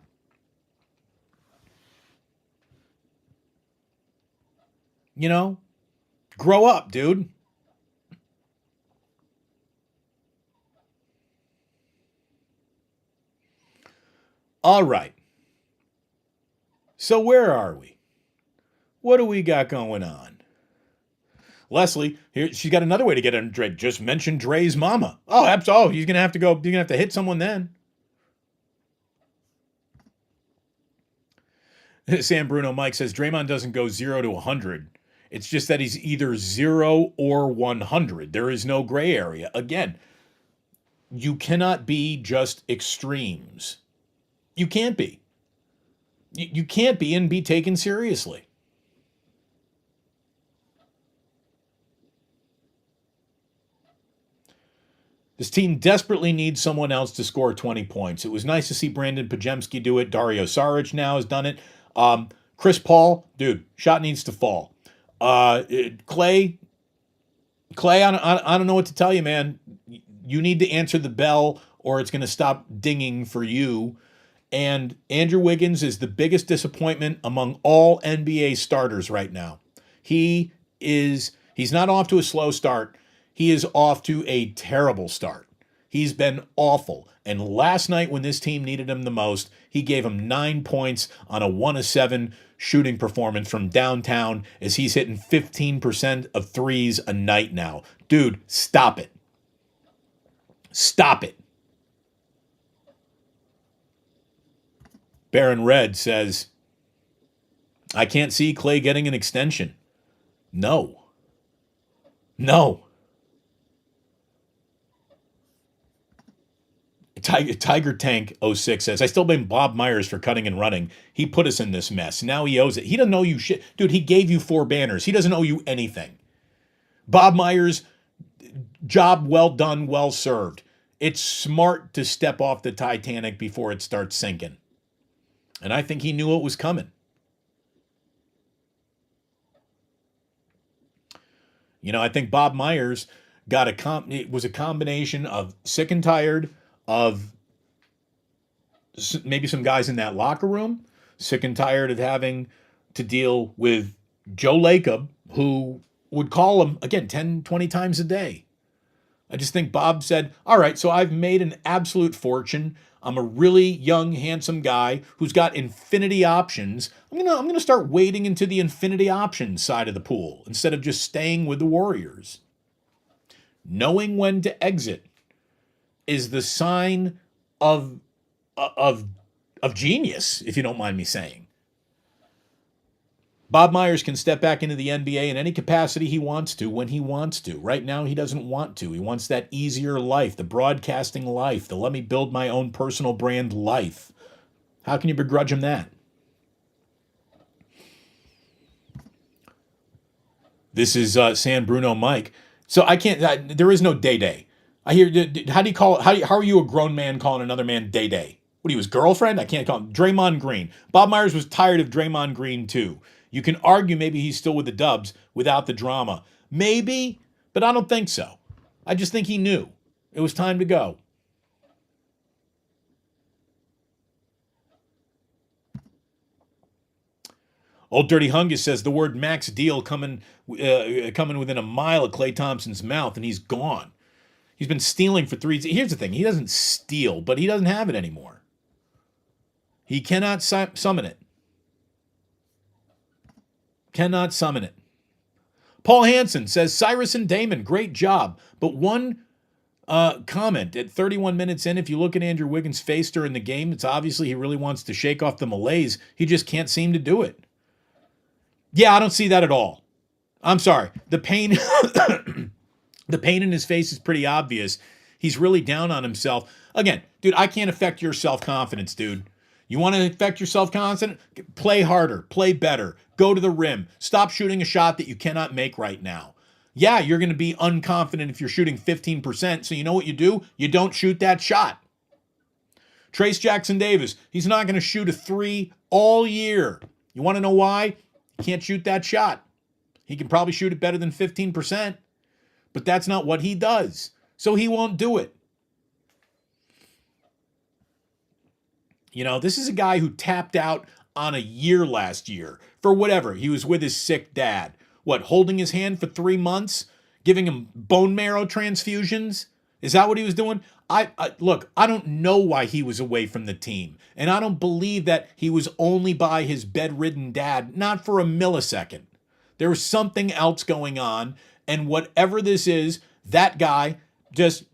You know, grow up, dude. All right. So where are we? What do we got going on? Leslie, here she's got another way to get on Dre. Just mention Dre's mama. Oh, he's gonna have to go. You're gonna have to hit someone then. San Bruno Mike says Draymond doesn't go 0 to 100. It's just that he's either 0 or 100. There is no gray area. Again, you cannot be just extremes. You can't be. You can't be and be taken seriously. This team desperately needs someone else to score 20 points. It was nice to see Brandin Podziemski do it. Dario Saric now has done it. Chris Paul, dude, shot needs to fall. Klay, I don't know what to tell you, man. You need to answer the bell or it's going to stop dinging for you. And Andrew Wiggins is the biggest disappointment among all NBA starters right now. He's not off to a slow start. He is off to a terrible start. He's been awful. And last night when this team needed him the most, he gave him 9 points on a 1-of-7 shooting performance from downtown as he's hitting 15% of threes a night now. Dude, stop it. Stop it. Baron Red says, I can't see Klay getting an extension. No. Tiger Tank 06 says, I still blame Bob Myers for cutting and running. He put us in this mess. Now he owes it. He doesn't owe you shit. Dude, he gave you 4 banners. He doesn't owe you anything. Bob Myers, job well done, well served. It's smart to step off the Titanic before it starts sinking. And I think he knew what was coming. I think Bob Myers it was a combination of sick and tired of maybe some guys in that locker room, sick and tired of having to deal with Joe Lacob, who would call him, again, 10, 20 times a day. I just think Bob said, all right, so I've made an absolute fortune. I'm a really young, handsome guy who's got infinity options. I'm gonna start wading into the infinity options side of the pool instead of just staying with the Warriors. Knowing when to exit is the sign of genius, if you don't mind me saying. Bob Myers can step back into the NBA in any capacity he wants to when he wants to. Right now, he doesn't want to. He wants that easier life, the broadcasting life, the let me build my own personal brand life. How can you begrudge him that? This is San Bruno Mike. So I can't, there is no day-day. I hear, how do you call it? How are you a grown man calling another man day-day? What, he was girlfriend? I can't call him. Draymond Green. Bob Myers was tired of Draymond Green too. You can argue maybe he's still with the Dubs without the drama. Maybe, but I don't think so. I just think he knew. It was time to go. Old Dirty Hungus says the word max deal coming within a mile of Klay Thompson's mouth, and he's gone. He's been stealing for 3. Here's the thing. He doesn't steal, but he doesn't have it anymore. He cannot summon it. Cannot summon it. Paul Hansen says, Cyrus and Damon, great job. But one comment at 31 minutes in, if you look at Andrew Wiggins' face during the game, it's obviously he really wants to shake off the malaise. He just can't seem to do it. Yeah, I don't see that at all. I'm sorry. The pain the pain in his face is pretty obvious. He's really down on himself. Again, dude, I can't affect your self-confidence, dude. You want to affect your self-confidence? Play harder, play better, go to the rim. Stop shooting a shot that you cannot make right now. Yeah, you're going to be unconfident if you're shooting 15%, so you know what you do? You don't shoot that shot. Trace Jackson Davis, he's not going to shoot a 3 all year. You want to know why? He can't shoot that shot. He can probably shoot it better than 15%, but that's not what he does, so he won't do it. This is a guy who tapped out on a year last year for whatever. He was with his sick dad. What, holding his hand for 3 months? Giving him bone marrow transfusions? Is that what he was doing? Look, I don't know why he was away from the team. And I don't believe that he was only by his bedridden dad, not for a millisecond. There was something else going on. And whatever this is, that guy just,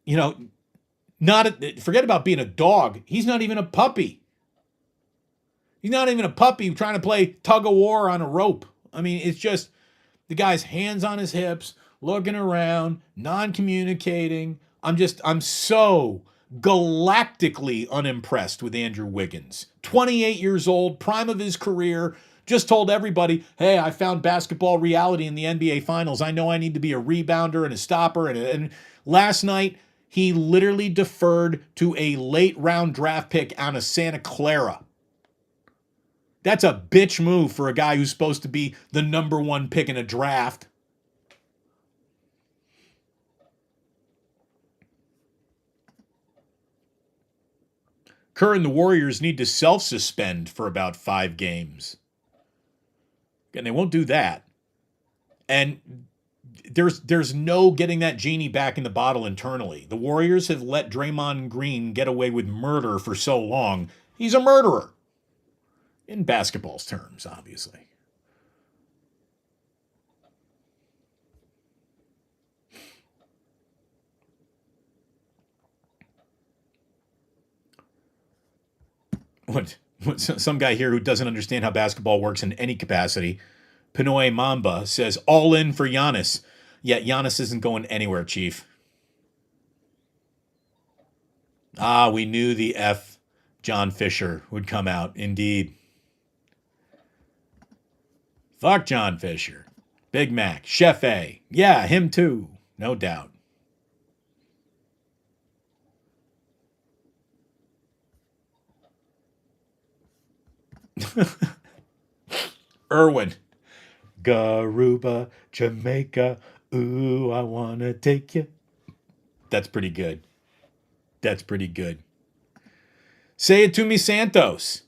forget about being a dog. He's not even a puppy. He's not even a puppy trying to play tug of war on a rope. I mean, it's just the guy's hands on his hips, looking around, non-communicating. I'm so galactically unimpressed with Andrew Wiggins. 28 years old, prime of his career, just told everybody, hey, I found basketball reality in the NBA Finals. I know I need to be a rebounder and a stopper. And last night, he literally deferred to a late round draft pick out of Santa Clara. That's a bitch move for a guy who's supposed to be the number one pick in a draft. Kerr and the Warriors need to self-suspend for about 5 games. And they won't do that. And there's no getting that genie back in the bottle internally. The Warriors have let Draymond Green get away with murder for so long. He's a murderer. In basketball's terms, obviously. What some guy here who doesn't understand how basketball works in any capacity, Pinoy Mamba, says all in for Giannis. Yet Giannis isn't going anywhere, Chief. We knew the F. John Fisher would come out. Indeed. Fuck John Fisher. Big Mac. Chef A. Yeah, him too. No doubt. Irwin. Garuba, Jamaica. Ooh, I want to take you. That's pretty good. That's pretty good. Say it to me, Santos.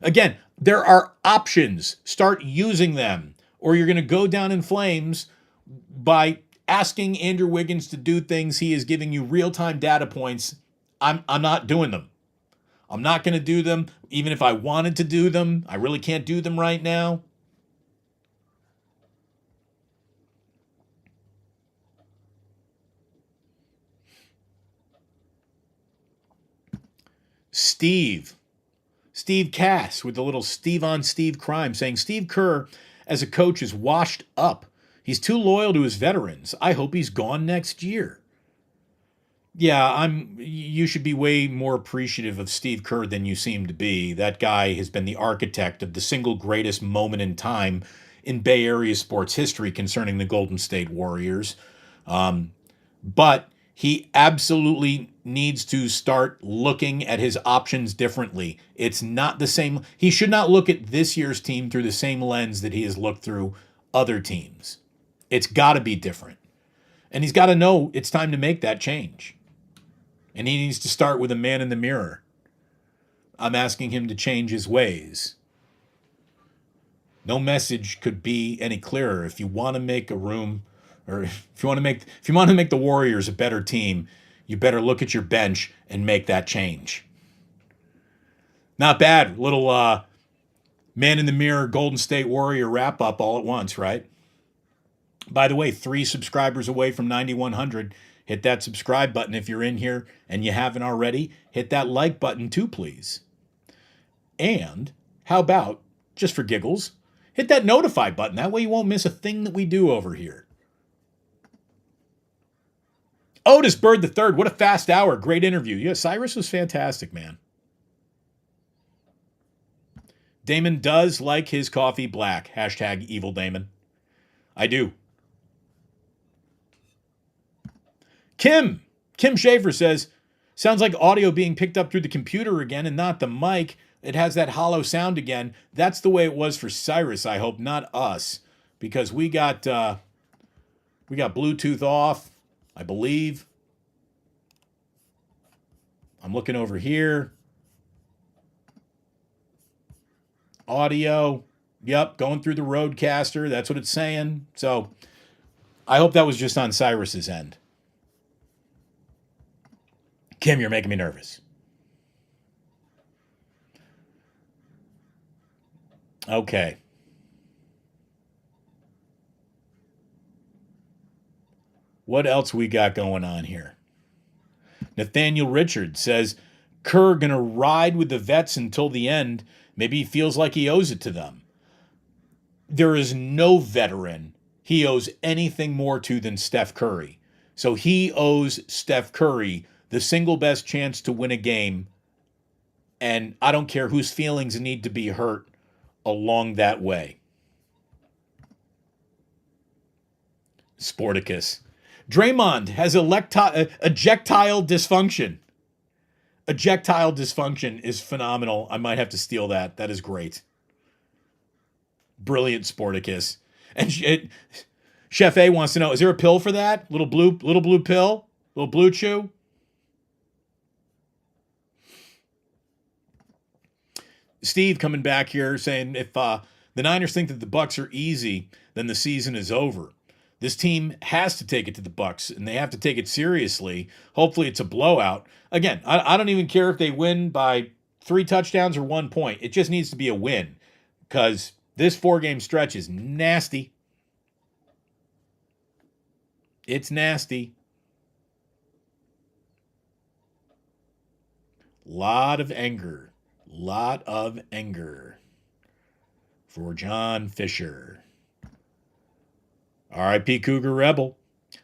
Again, there are options. Start using them, or you're going to go down in flames by asking Andrew Wiggins to do things. He is giving you real-time data points. I'm not doing them. I'm not going to do them. Even if I wanted to do them, I really can't do them right now. Steve Cass with the little Steve on Steve crime saying Steve Kerr as a coach is washed up. He's too loyal to his veterans. I hope he's gone next year. Yeah, you should be way more appreciative of Steve Kerr than you seem to be. That guy has been the architect of the single greatest moment in time in Bay Area sports history concerning the Golden State Warriors. But he absolutely needs to start looking at his options differently. It's not the same. He should not look at this year's team through the same lens that he has looked through other teams. It's got to be different. And he's got to know it's time to make that change. And he needs to start with a man in the mirror. I'm asking him to change his ways. No message could be any clearer. If you want to make a room, or if you want to make the Warriors a better team, you better look at your bench and make that change. Not bad. Little man in the mirror Golden State Warrior wrap up all at once, right? By the way, 3 subscribers away from 9,100. Hit that subscribe button if you're in here and you haven't already. Hit that like button too, please. And how about, just for giggles, hit that notify button. That way you won't miss a thing that we do over here. Otis Bird III, what a fast hour. Great interview. Yeah, Cyrus was fantastic, man. Damon does like his coffee black. Hashtag evil Damon. I do. Kim Schaefer says, sounds like audio being picked up through the computer again and not the mic. It has that hollow sound again. That's the way it was for Cyrus, I hope, not us. Because we got Bluetooth off, I believe. I'm looking over here. Audio. Yep, going through the Roadcaster. That's what it's saying. So I hope that was just on Cyrus's end. Kim, you're making me nervous. Okay. What else we got going on here? Nathaniel Richards says, Kerr going to ride with the vets until the end? Maybe he feels like he owes it to them. There is no veteran he owes anything more to than Steph Curry. So he owes Steph Curry the single best chance to win a game. And I don't care whose feelings need to be hurt along that way. Sporticus. Draymond has ejectile dysfunction. Ejectile dysfunction is phenomenal. I might have to steal that. That is great. Brilliant, Sporticus. And Chef A wants to know, is there a pill for that? Little blue pill? Little blue chew? Steve coming back here saying if the Niners think that the Bucs are easy, then the season is over. This team has to take it to the Bucs, and they have to take it seriously. Hopefully it's a blowout. Again, I don't even care if they win by 3 touchdowns or 1 point. It just needs to be a win because this 4-game stretch is nasty. It's nasty. Lot of anger for John Fisher. R.I.P. Cougar Rebel.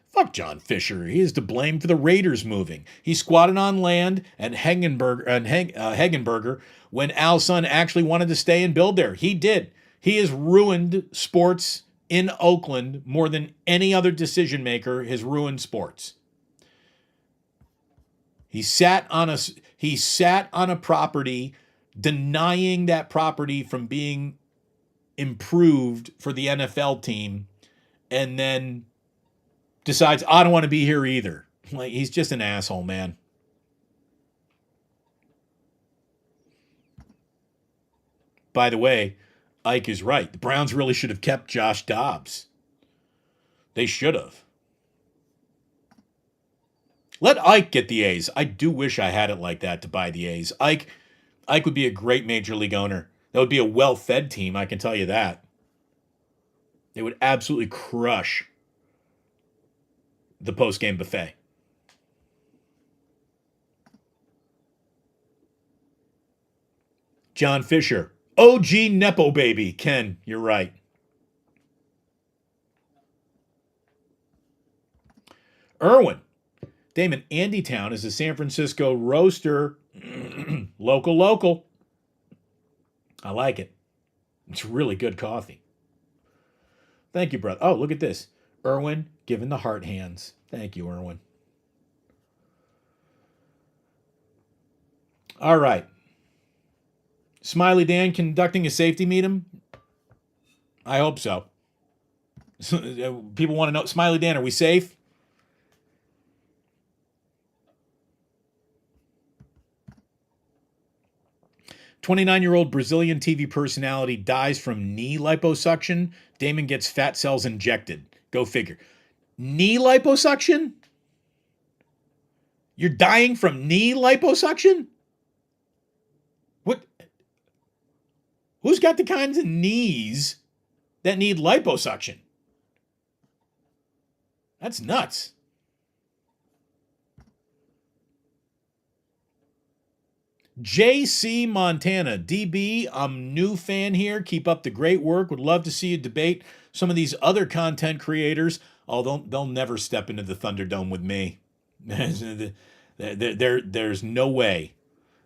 Fuck John Fisher. He is to blame for the Raiders moving. He squatted on land at Hagenberger when Al Sun actually wanted to stay and build there. He did. He has ruined sports in Oakland more than any other decision maker has ruined sports. He sat on a property, denying that property from being improved for the NFL team, and then decides, I don't want to be here either. Like, he's just an asshole, man. By the way, Ike is right. The Browns really should have kept Josh Dobbs. They should have. Let Ike get the A's. I do wish I had it like that to buy the A's. Ike would be a great major league owner. That would be a well-fed team, I can tell you that. They would absolutely crush the post-game buffet. John Fisher. OG Nepo baby. Ken, you're right. Irwin. Damon, Andy Town is a San Francisco roaster. Local. I like it. It's really good coffee. Thank you, brother. Oh, look at this. Irwin giving the heart hands. Thank you, Irwin. All right. Smiley Dan conducting a safety meeting? I hope so. People want to know, Smiley Dan, are we safe? "29-year-old Brazilian TV personality dies from knee liposuction. Damon gets fat cells injected." Go figure. Knee liposuction? You're dying from knee liposuction? What? Who's got the kinds of knees that need liposuction? That's nuts. JC Montana. DB, I'm new fan here. Keep up the great work. Would love to see you debate some of these other content creators. Although they'll never step into the Thunderdome with me. There's no way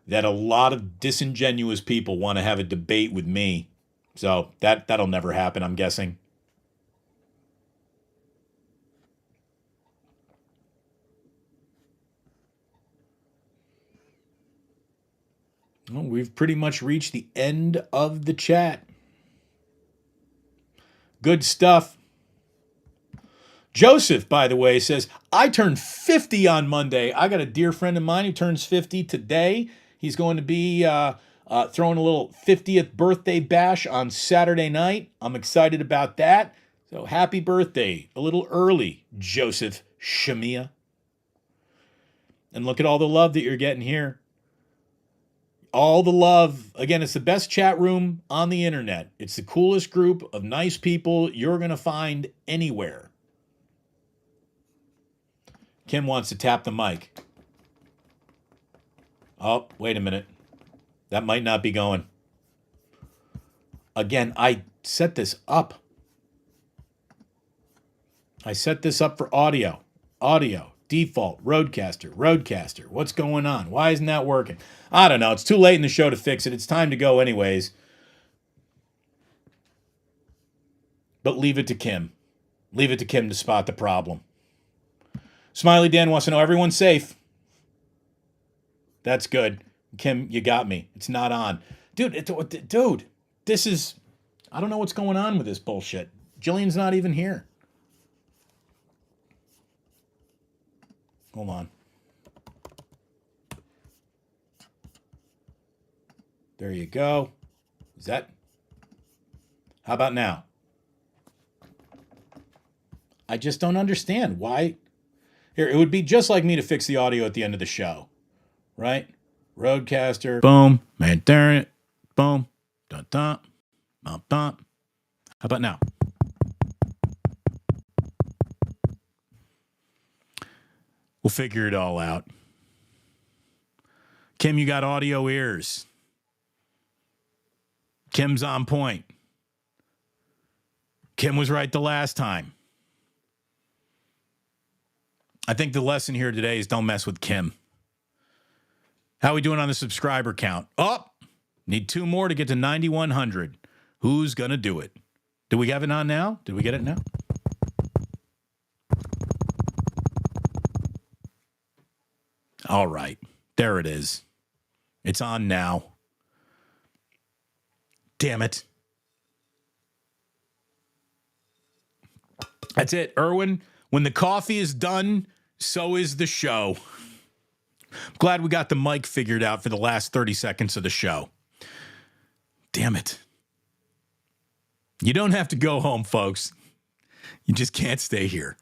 that a lot of disingenuous people want to have a debate with me. So that'll never happen, I'm guessing. Well, we've pretty much reached the end of the chat. Good stuff. Joseph, by the way, says, I turned 50 on Monday. I got a dear friend of mine who turns 50 today. He's going to be throwing a little 50th birthday bash on Saturday night. I'm excited about that. So happy birthday. A little early, Joseph Shamia. And look at all the love that you're getting here. All the love. Again, it's the best chat room on the internet. It's the coolest group of nice people you're going to find anywhere. Kim wants to tap the mic. Oh, wait a minute. That might not be going. Again, I set this up. I set this up for audio. Audio. Default. Roadcaster. What's going on? Why isn't that working? I don't know. It's too late in the show to fix it. It's time to go anyways. But leave it to Kim. Leave it to Kim to spot the problem. Smiley Dan wants to know everyone's safe. That's good. Kim, you got me. It's not on. Dude, this is... I don't know what's going on with this bullshit. Jillian's not even here. Hold on. There you go. Is that... How about now? I just don't understand why. Here, it would be just like me to fix the audio at the end of the show, right? Roadcaster, boom, man, darn it, boom, dun dun, bum bum. How about now? We'll figure it all out. Kim, you got audio ears. Kim's on point. Kim was right the last time. I think the lesson here today is don't mess with Kim. How are we doing on the subscriber count? Oh, need 2 more to get to 9,100. Who's going to do it? Do we have it on now? Did we get it now? All right. There it is. It's on now. Damn it. That's it, Erwin. When the coffee is done, so is the show. I'm glad we got the mic figured out for the last 30 seconds of the show. Damn it. You don't have to go home, folks. You just can't stay here.